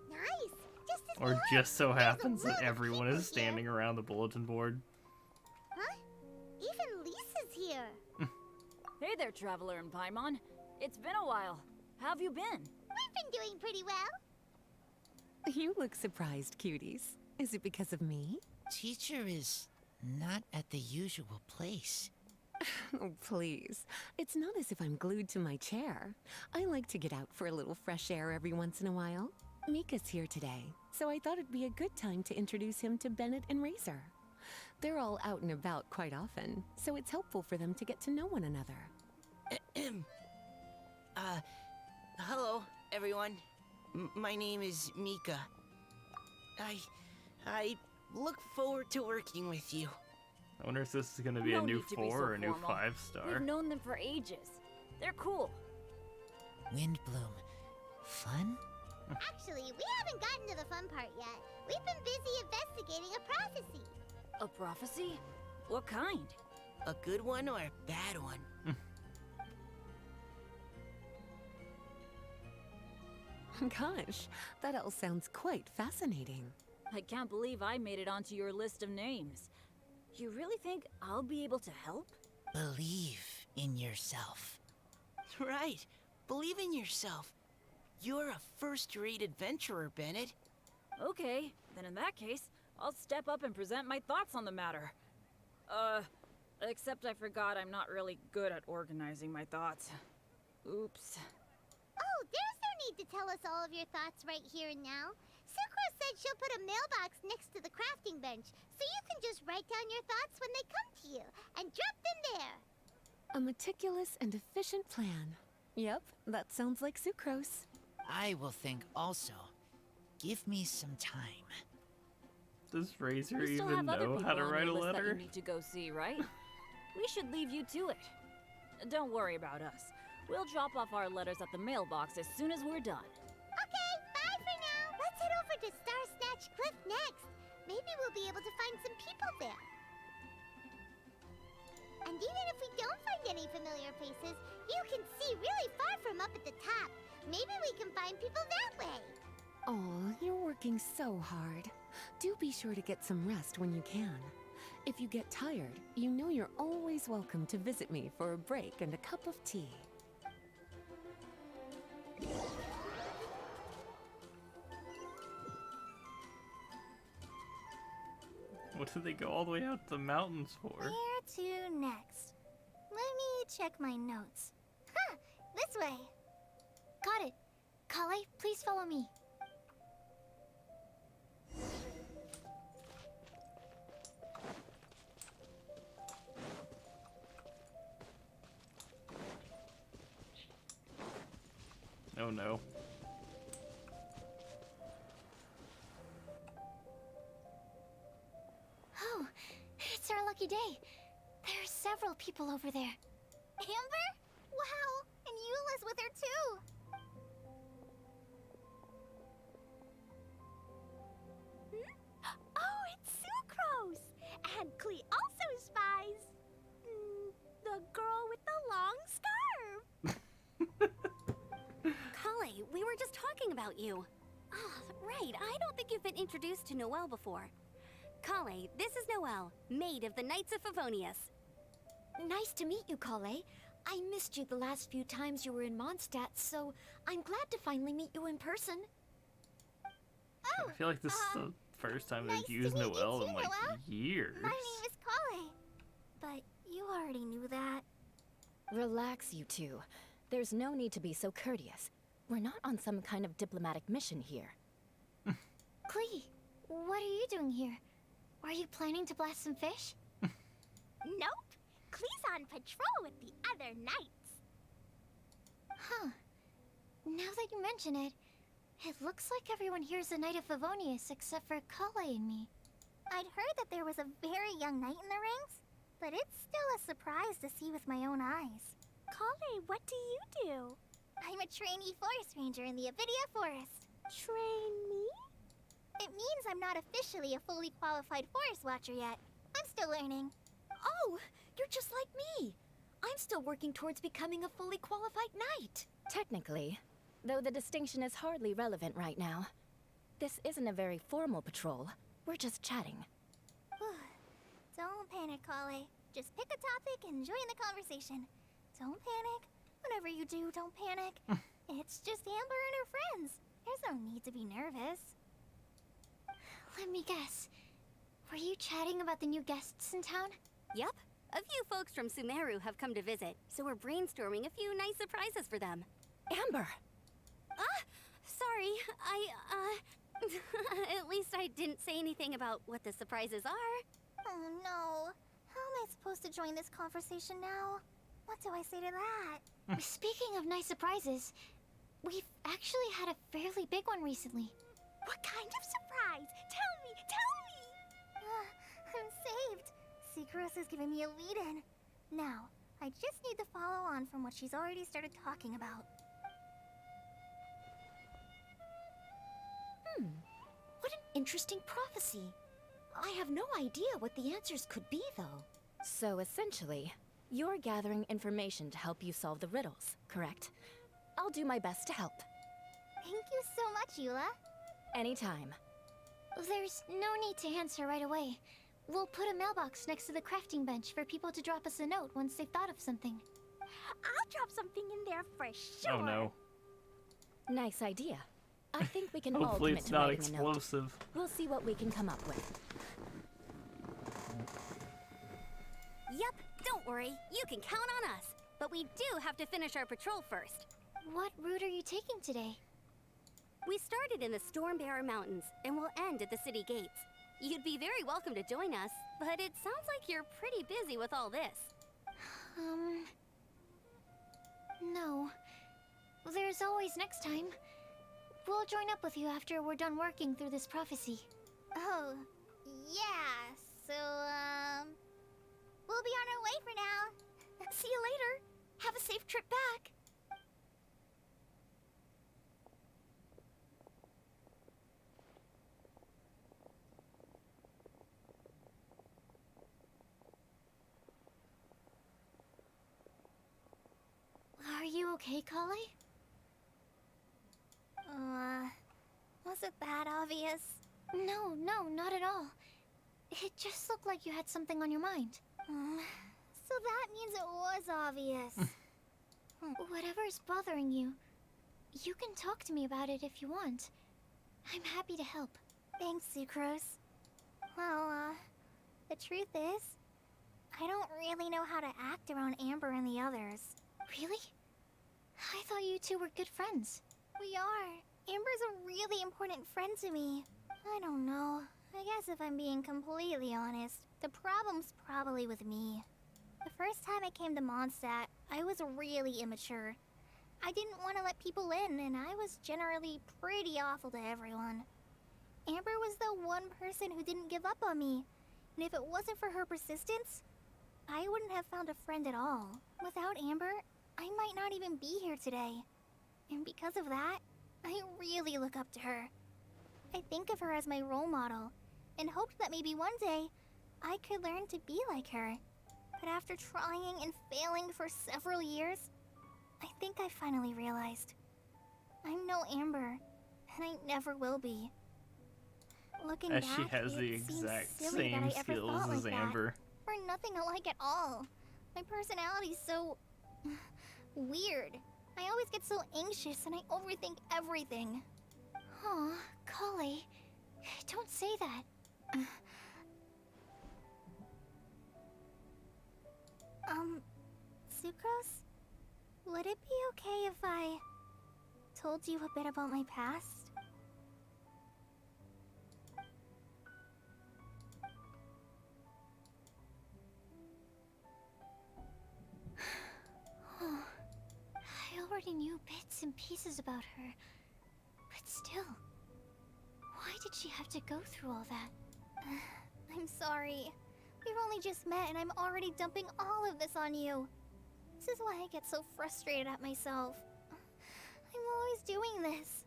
Nice. Just as we Or hoped. just so There's a happens lot that of everyone people is standing here. around the bulletin board. Huh? Even Lisa's here. Hey there, Traveler and Paimon. It's been a while. How have you been? We've been doing pretty well. You look surprised, cuties. Is it because of me? Teacher is not at the usual place. Oh, please. It's not as if I'm glued to my chair. I like to get out for a little fresh air every once in a while. Mika's here today, so I thought it'd be a good time to introduce him to Bennett and Razor. They're all out and about quite often, so it's helpful for them to get to know one another. Hello, everyone. My name is Mika. I look forward to working with you. I wonder if this is going to be No a new need to be 4 so or a new formal. 5-star. We've known them for ages. They're cool. Windblume. Fun? Actually, we haven't gotten to the fun part yet. We've been busy investigating a prophecy. A prophecy? What kind? A good one or a bad one? Gosh, that all sounds quite fascinating. I can't believe I made it onto your list of names. You really think I'll be able to help? Believe in yourself. Right. Believe in yourself. You're a first-rate adventurer, Bennett. Okay, then in that case, I'll step up and present my thoughts on the matter. Except I forgot I'm not really good at organizing my thoughts. Oops. Oh, there's no need to tell us all of your thoughts right here and now. Sakura said she'll put a mailbox next to the crafting bench, so you can just write down your thoughts when they come to you, and drop them there. A meticulous and efficient plan. Yep, that sounds like sucrose. I will think also. Give me some time. Does Razor You still even have other know people how to on write your a list that you letter? need to go see, right? We should leave you to it. Don't worry about us. We'll drop off our letters at the mailbox as soon as we're done. Okay, bye for now. Let's head over to Star Snatch Cliff next. Maybe we'll be able to find some people there. And even if we don't find any familiar faces, you can see really far from up at the top. Maybe we can find people that way. Oh, you're working so hard. Do be sure to get some rest when you can. If you get tired, you know you're always welcome to visit me for a break and a cup of tea. What did they go all the way out to the mountains for? Where to next? Let me check my notes. Huh, this way. Got it. Kale, please follow me. Oh no. Oh, it's our lucky day. There are several people over there. Amber? Wow, and Eula's with her too. Oh, it's Sucrose! And Klee also spies the girl with the long scarf. Kale, we were just talking about you. Oh, right, I don't think you've been introduced to Noelle before. Kale, this is Noelle, maid of the Knights of Favonius. Nice to meet you, Kale. I missed you the last few times you were in Mondstadt, so I'm glad to finally meet you in person. Oh, I feel like this is the first time nice they've to used meet you Noelle too, in like Noelle. years. My name is Kale. But you already knew that. Relax, you two. There's no need to be so courteous. We're not on some kind of diplomatic mission here. Klee, what are you doing here? Are you planning to blast some fish? Nope. Klee's on patrol with the other knights. Huh. Now that you mention it, it looks like everyone here is a Knight of Favonius except for Kale and me. I'd heard that there was a very young knight in the ranks, but it's still a surprise to see with my own eyes. Kale, what do you do? I'm a trainee forest ranger in the Avidia Forest. Trainee? It means I'm not officially a fully qualified forest watcher yet. I'm still learning. Oh, you're just like me. I'm still working towards becoming a fully qualified knight. Technically, though the distinction is hardly relevant right now. This isn't a very formal patrol. We're just chatting. Don't panic, Kale. Just pick a topic and join the conversation. Don't panic. Whatever you do, don't panic. It's just Amber and her friends. There's no need to be nervous. Let me guess. Were you chatting about the new guests in town? Yep. A few folks from Sumeru have come to visit, so we're brainstorming a few nice surprises for them. Amber! Sorry, at least I didn't say anything about what the surprises are. Oh no. How am I supposed to join this conversation now? What do I say to that? Speaking of nice surprises, we've actually had a fairly big one recently. What kind of surprise? Tell me! I'm saved. Sucrose is giving me a lead-in. Now, I just need to follow on from what she's already started talking about. interesting prophecy. I have no idea what the answers could be, though. So essentially, you're gathering information to help you solve the riddles, correct? I'll do my best to help. Thank you so much, Eula. Anytime. There's no need to answer right away. We'll put a mailbox next to the crafting bench for people to drop us a note once they've thought of something. I'll drop something in there for sure. Oh no. Nice idea. I think we can all Hopefully commit it's to not writing a note. explosive. We'll see what we can come up with. Yep, don't worry. You can count on us. But we do have to finish our patrol first. What route are you taking today? We started in the Stormbearer Mountains and will end at the city gates. You'd be very welcome to join us, but it sounds like you're pretty busy with all this. No. There's always next time. We'll join up with you after we're done working through this prophecy. Oh, yeah. So, we'll be on our way for now. See you later. Have a safe trip back. Are you okay, Kale? Was it that obvious? No, not at all. It just looked like you had something on your mind. So that means it was obvious. Whatever's bothering you, you can talk to me about it if you want. I'm happy to help. Thanks, Sucrose. Well, the truth is, I don't really know how to act around Amber and the others. Really? I thought you two were good friends. We are. Amber's a really important friend to me. I don't know. I guess if I'm being completely honest, the problem's probably with me. The first time I came to Mondstadt, I was really immature. I didn't want to let people in, and I was generally pretty awful to everyone. Amber was the one person who didn't give up on me, and if it wasn't for her persistence, I wouldn't have found a friend at all. Without Amber, I might not even be here today. And because of that, I really look up to her. I think of her as my role model, and hoped that maybe one day, I could learn to be like her. But after trying and failing for several years, I think I finally realized. I'm no Amber, and I never will be. Looking As back, she has the it seems exact silly that same I ever skills thought as like Amber. that. We're nothing alike at all. My personality's so weird. I always get so anxious and I overthink everything. Aw, Kale, don't say that. Sucrose? Would it be okay if I told you a bit about my past? I already knew bits and pieces about her. But still, why did she have to go through all that? I'm sorry. We've only just met and I'm already dumping all of this on you. This is why I get so frustrated at myself. I'm always doing this.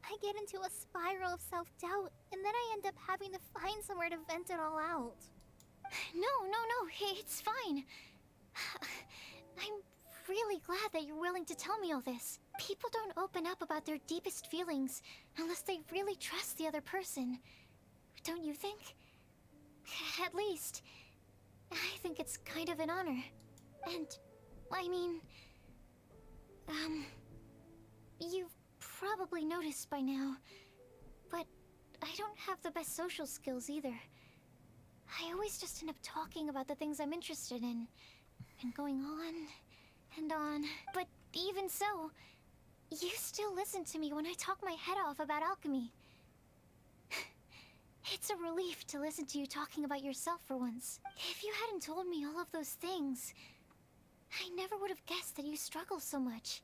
I get into a spiral of self-doubt, and then I end up having to find somewhere to vent it all out. No, it's fine. I'm really glad that you're willing to tell me all this. People don't open up about their deepest feelings unless they really trust the other person. Don't you think? At least, I think it's kind of an honor. And, I mean... You've probably noticed by now, but I don't have the best social skills either. I always just end up talking about the things I'm interested in, and going on and on. But even so, you still listen to me when I talk my head off about alchemy. It's a relief to listen to you talking about yourself for once. If you hadn't told me all of those things, I never would have guessed that you struggle so much.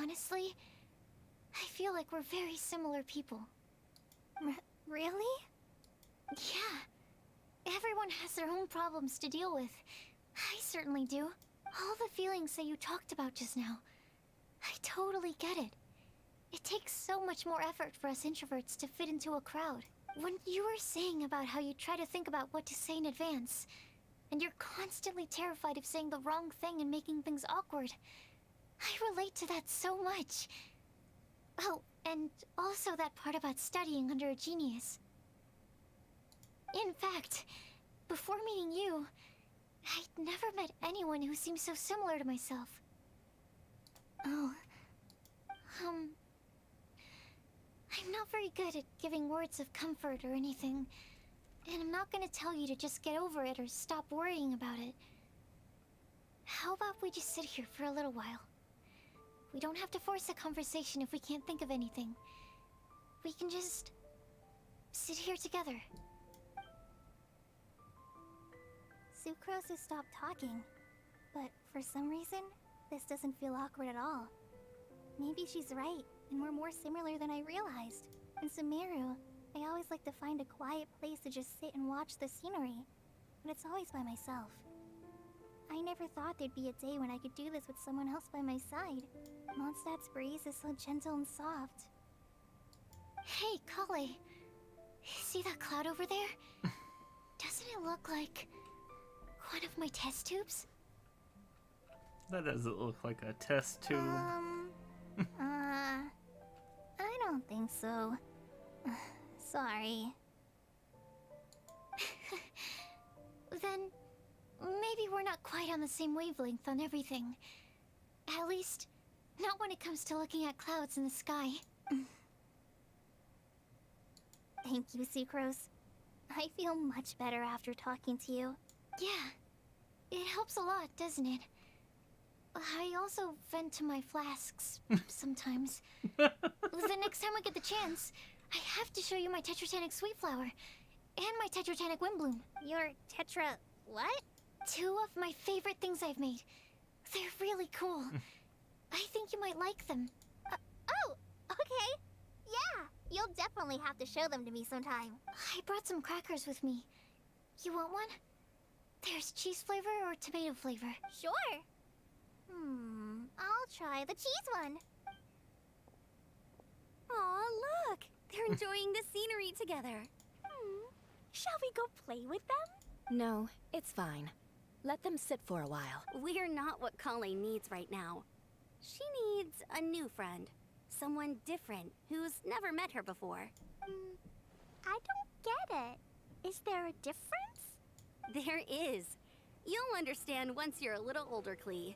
Honestly, I feel like we're very similar people. Really? Yeah. Everyone has their own problems to deal with. I certainly do. All the feelings that you talked about just now, I totally get it. It takes so much more effort for us introverts to fit into a crowd. When you were saying about how you try to think about what to say in advance, and you're constantly terrified of saying the wrong thing and making things awkward, I relate to that so much. Oh, and also that part about studying under a genius. In fact, before meeting you, I'd never met anyone who seemed so similar to myself. Oh, I'm not very good at giving words of comfort or anything, and I'm not gonna tell you to just get over it or stop worrying about it. How about we just sit here for a little while? We don't have to force a conversation if we can't think of anything. We can just sit here together. Sucrose has stopped talking, but for some reason, this doesn't feel awkward at all. Maybe she's right, and we're more similar than I realized. In Sumeru, I always like to find a quiet place to just sit and watch the scenery, but it's always by myself. I never thought there'd be a day when I could do this with someone else by my side. Mondstadt's breeze is so gentle and soft. Hey, Kale. See that cloud over there? Doesn't it look like one of my test tubes? That doesn't look like a test tube. I don't think so. Sorry. Then maybe we're not quite on the same wavelength on everything. At least, not when it comes to looking at clouds in the sky. Thank you, Sucrose. I feel much better after talking to you. Yeah, it helps a lot, doesn't it? I also vent to my flasks sometimes. The next time I get the chance, I have to show you my Tetratanic Sweet Flower and my Tetratanic Windblume. Your Tetra... what? Two of my favorite things I've made. They're really cool. I think you might like them. Oh, okay. Yeah, you'll definitely have to show them to me sometime. I brought some crackers with me. You want one? There's cheese flavor or tomato flavor. Sure. I'll try the cheese one. Aw, look! They're enjoying the scenery together. Shall we go play with them? No, it's fine. Let them sit for a while. We're not what Colleen needs right now. She needs a new friend. Someone different, who's never met her before. I don't get it. Is there a difference? There is. You'll understand once you're a little older, Klee.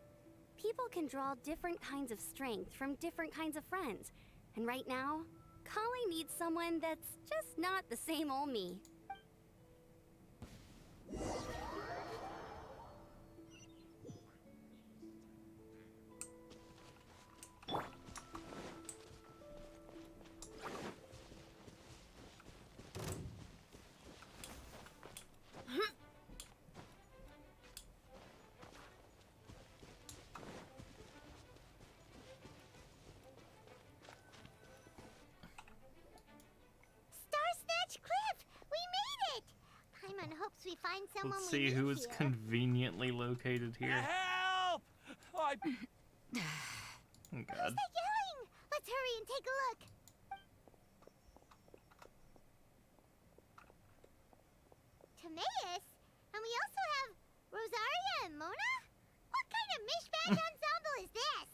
People can draw different kinds of strength from different kinds of friends. And right now, Colleen needs someone that's just not the same old me. Hopes we find someone. Let's see who is conveniently located here. Help! I... Oh, God. Who's that yelling? Let's hurry and take a look. Timaeus? And we also have Rosaria and Mona? What kind of mishmash ensemble is this?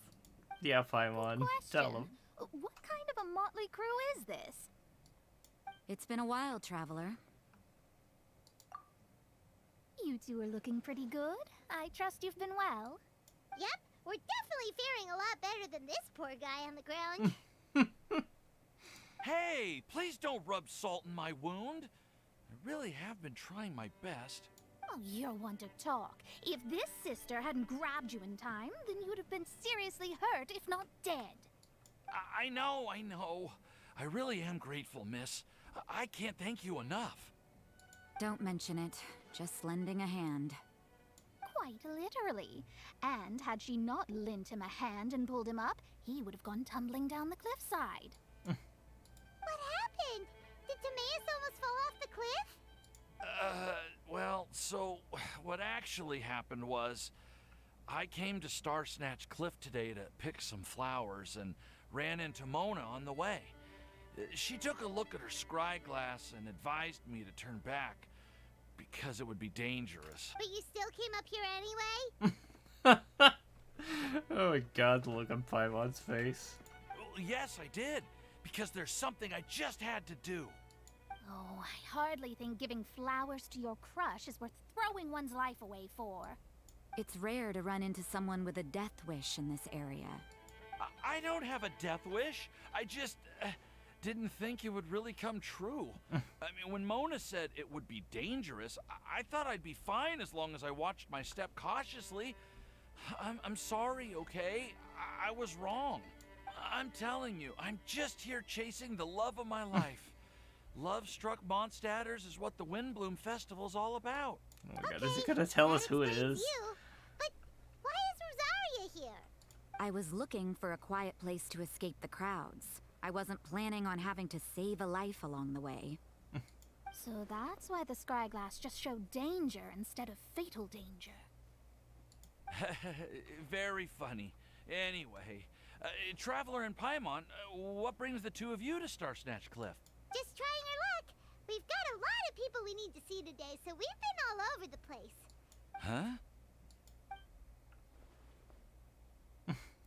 Yeah, Paimon. Tell him. What kind of a motley crew is this? It's been a while, Traveler. You two are looking pretty good. I trust you've been well. Yep, we're definitely faring a lot better than this poor guy on the ground. Hey, please don't rub salt in my wound. I really have been trying my best. Oh, you're one to talk. If this sister hadn't grabbed you in time, then you'd have been seriously hurt, if not dead. I know. I really am grateful, miss. I can't thank you enough. Don't mention it. Just lending a hand. Quite literally. And had she not lent him a hand and pulled him up, he would have gone tumbling down the cliffside. What happened? Did Timaeus almost fall off the cliff? Well, so what actually happened was I came to Star Snatch Cliff today to pick some flowers, and ran into Mona on the way. She took a look at her scry glass and advised me to turn back because it would be dangerous. But you still came up here anyway? Oh my god, the look on Paimon's face. Yes, I did. Because there's something I just had to do. Oh, I hardly think giving flowers to your crush is worth throwing one's life away for. It's rare to run into someone with a death wish in this area. I don't have a death wish. I just didn't think it would really come true. I mean, when Mona said it would be dangerous, I thought I'd be fine as long as I watched my step cautiously. I'm sorry, okay? I was wrong. I'm telling you, I'm just here chasing the love of my life. Love-struck Mondstadters is what the Windblume Festival's all about. Oh my god, is he gonna tell us who it is? But why is Rosaria here? I was looking for a quiet place to escape the crowds. I wasn't planning on having to save a life along the way. So that's why the scry glass just showed danger instead of fatal danger. Very funny. Anyway, Traveler and Paimon, what brings the two of you to Star Snatch Cliff? Just trying our luck. We've got a lot of people we need to see today, so we've been all over the place. Huh?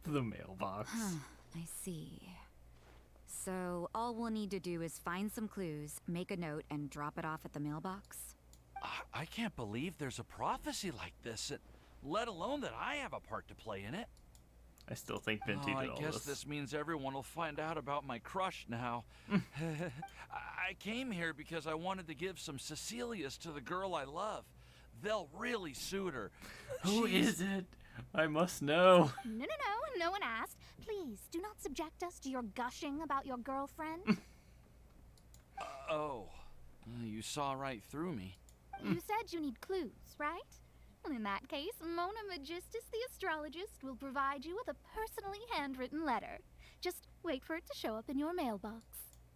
The mailbox. I see. So all we'll need to do is find some clues, make a note, and drop it off at the mailbox? I can't believe there's a prophecy like this, let alone that I have a part to play in it. I still think Vinty did all I guess this means everyone will find out about my crush now. I came here because I wanted to give some Cecilias to the girl I love. They'll really suit her. Who is it? I must know. No one asked. Please, do not subject us to your gushing about your girlfriend. You saw right through me. You said you need clues, right? Well, in that case, Mona Magistus the astrologist will provide you with a personally handwritten letter. Just wait for it to show up in your mailbox.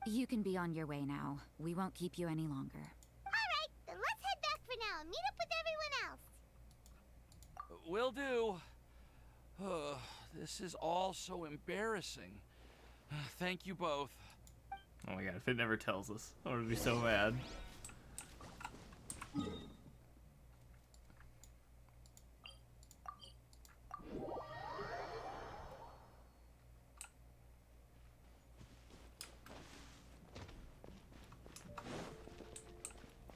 You can be on your way now. We won't keep you any longer. Alright, then let's head back for now and meet up with everyone else. Will do. This is all so embarrassing. Thank you both. Oh my god, if it never tells us, I would be so mad.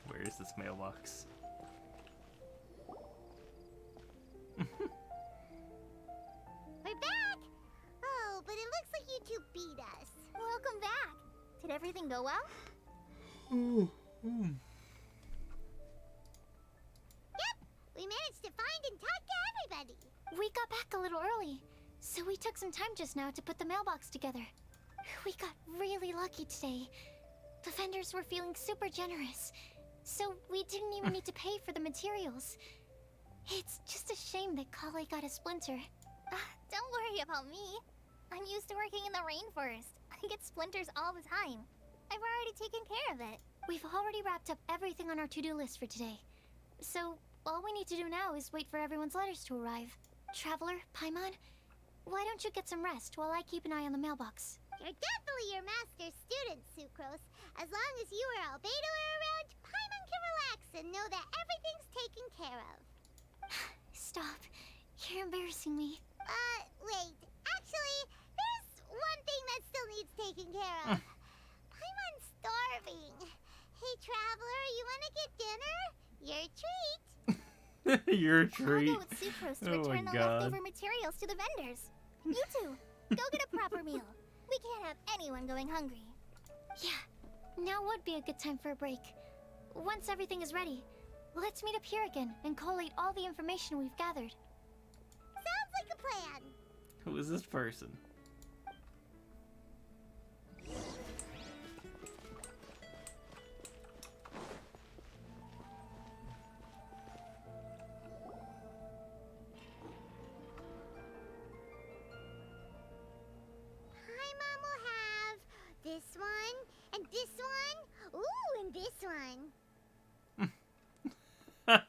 Where is this mailbox? We're back! Oh, but it looks like you two beat us. Welcome back. Did everything go well? Yep, we managed to find and talk to everybody. We got back a little early, so we took some time just now to put the mailbox together. We got really lucky today. The vendors were feeling super generous, so we didn't even need to pay for the materials. It's just a shame that Kale got a splinter. Don't worry about me. I'm used to working in the rainforest. I get splinters all the time. I've already taken care of it. We've already wrapped up everything on our to-do list for today. So, all we need to do now is wait for everyone's letters to arrive. Traveler, Paimon, why don't you get some rest while I keep an eye on the mailbox? You're definitely your master's student, Sucrose. As long as you or Albedo are around, Paimon can relax and know that everything's taken care of. Stop. You're embarrassing me. Wait. Actually, there's one thing that still needs taken care of. Paimon's starving. Hey, Traveler, you want to get dinner? Your treat. Your I'll treat. go with Sucrose to Oh return my the god. leftover materials to the vendors. You two, go get a proper meal. We can't have anyone going hungry. Yeah, now would be a good time for a break. Once everything is ready, let's meet up here again and collate all the information we've gathered. Sounds like a plan. Who is this person? Paimon will have this one, and this one, ooh, and this one. Hey,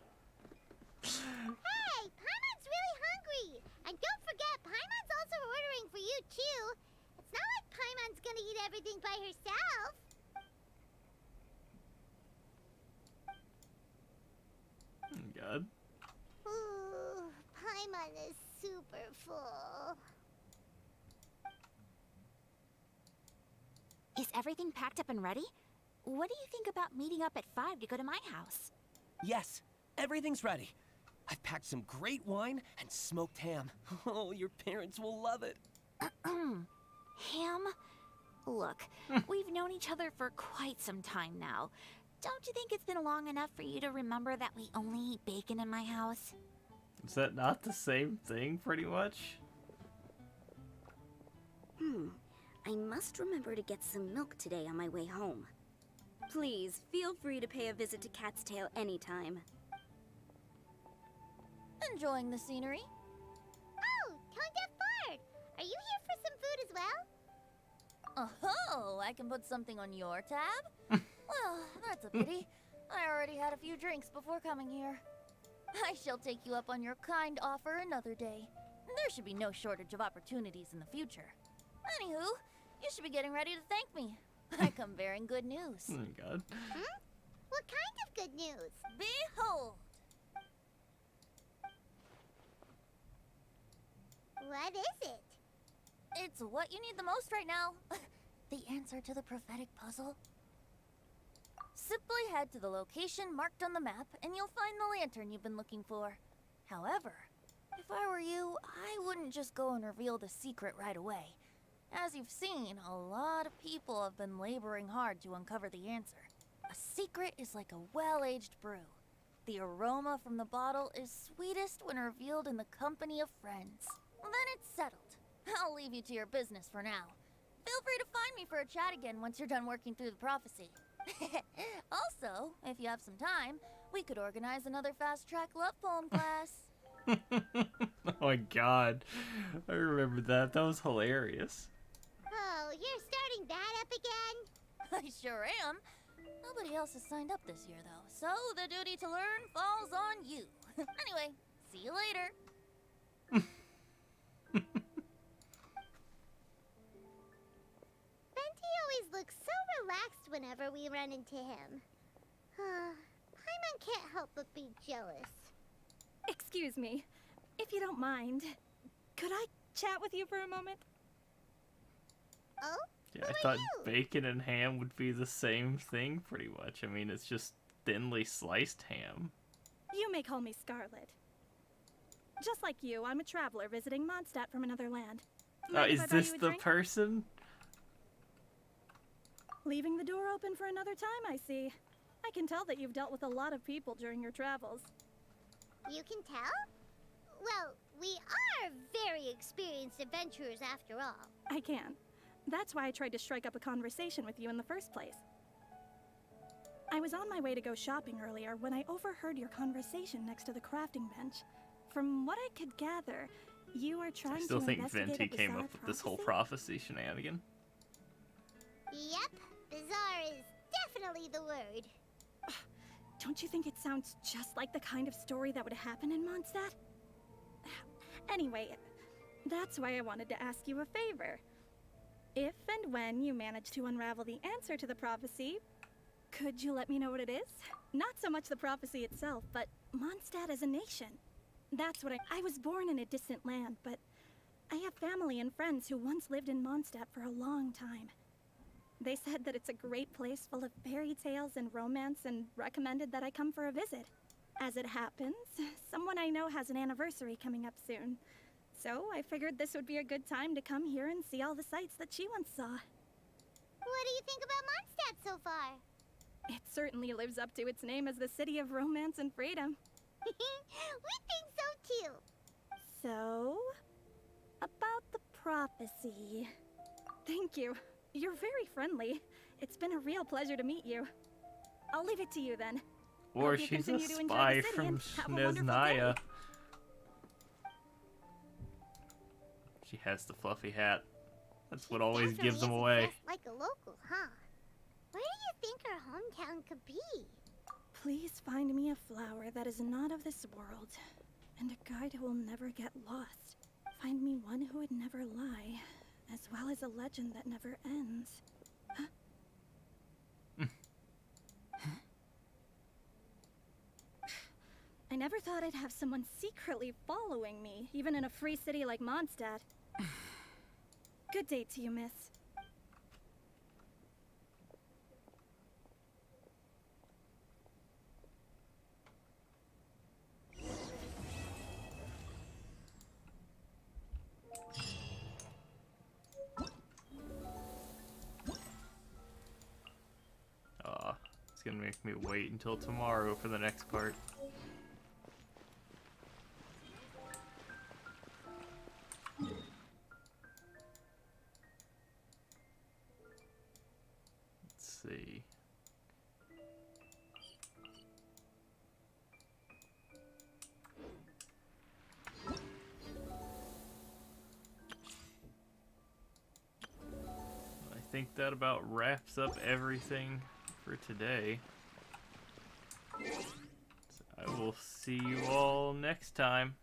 Paimon's really hungry! And don't forget, Paimon's also ordering for you everything by herself. Oh, God. Ooh, Paimon is super full. Is everything packed up and ready? What do you think about meeting up at 5 to go to my house? Yes, everything's ready. I've packed some great wine and smoked ham. Oh, your parents will love it. Ham? Look, we've known each other for quite some time now. Don't you think it's been long enough for you to remember that we only eat bacon in my house? Is that not the same thing, pretty much? I must remember to get some milk today on my way home. Please, feel free to pay a visit to Cat's Tail anytime. Enjoying the scenery? Oh, Tone Deaf Bard! Are you here for some food as well? Oh, I can put something on your tab? Well, that's a pity. I already had a few drinks before coming here. I shall take you up on your kind offer another day. There should be no shortage of opportunities in the future. Anywho, you should be getting ready to thank me. I come bearing good news. Oh, God. What kind of good news? Behold! What is it? It's what you need the most right now. The answer to the prophetic puzzle. Simply head to the location marked on the map, and you'll find the lantern you've been looking for. However, if I were you, I wouldn't just go and reveal the secret right away. As you've seen, a lot of people have been laboring hard to uncover the answer. A secret is like a well-aged brew. The aroma from the bottle is sweetest when revealed in the company of friends. Then it's settled. I'll leave you to your business for now. Feel free to find me for a chat again once you're done working through the prophecy. Also, if you have some time, we could organize another fast-track love poem class. Oh my God. I remember that. That was hilarious. Oh, you're starting that up again? I sure am. Nobody else has signed up this year, though, so the duty to learn falls on you. Anyway, see you later. Venti always looks so relaxed whenever we run into him. Paimon can't help but be jealous. Excuse me, if you don't mind, could I chat with you for a moment? Oh? Yeah, I thought bacon and ham would be the same thing, pretty much. I mean, it's just thinly sliced ham. You may call me Scarlet. Just like you, I'm a traveler visiting Mondstadt from another land. Mind Is if I buy this you a the drink? person? Leaving the door open for another time, I see. I can tell that you've dealt with a lot of people during your travels. You can tell? Well, we are very experienced adventurers after all. I can. That's why I tried to strike up a conversation with you in the first place. I was on my way to go shopping earlier when I overheard your conversation next to the crafting bench. From what I could gather, you are trying I still to think investigate Venti a came bizarre up with this whole prophecy? prophecy shenanigan. Yep, bizarre is definitely the word. Don't you think it sounds just like the kind of story that would happen in Mondstadt? Anyway, that's why I wanted to ask you a favor. If and when you manage to unravel the answer to the prophecy, could you let me know what it is? Not so much the prophecy itself, but Mondstadt as a nation. That's what I was born in a distant land, but I have family and friends who once lived in Mondstadt for a long time. They said that it's a great place full of fairy tales and romance and recommended that I come for a visit. As it happens, someone I know has an anniversary coming up soon. So I figured this would be a good time to come here and see all the sights that she once saw. What do you think about Mondstadt so far? It certainly lives up to its name as the city of romance and freedom. We think so too. So, about the prophecy. Thank you. You're very friendly. It's been a real pleasure to meet you. I'll leave it to you then. Or Hope you she's a continue to enjoy spy the city from and have a wonderful day. Snezhnaya. She has the fluffy hat. That's what always gives them away. Dressed like a local, huh? Where do you think her hometown could be? Please find me a flower that is not of this world, and a guide who will never get lost. Find me one who would never lie, as well as a legend that never ends. Huh? I never thought I'd have someone secretly following me, even in a free city like Mondstadt. Good day to you, miss. It's gonna make me wait until tomorrow for the next part. Let's see. I think that about wraps up everything for today. So I will see you all next time.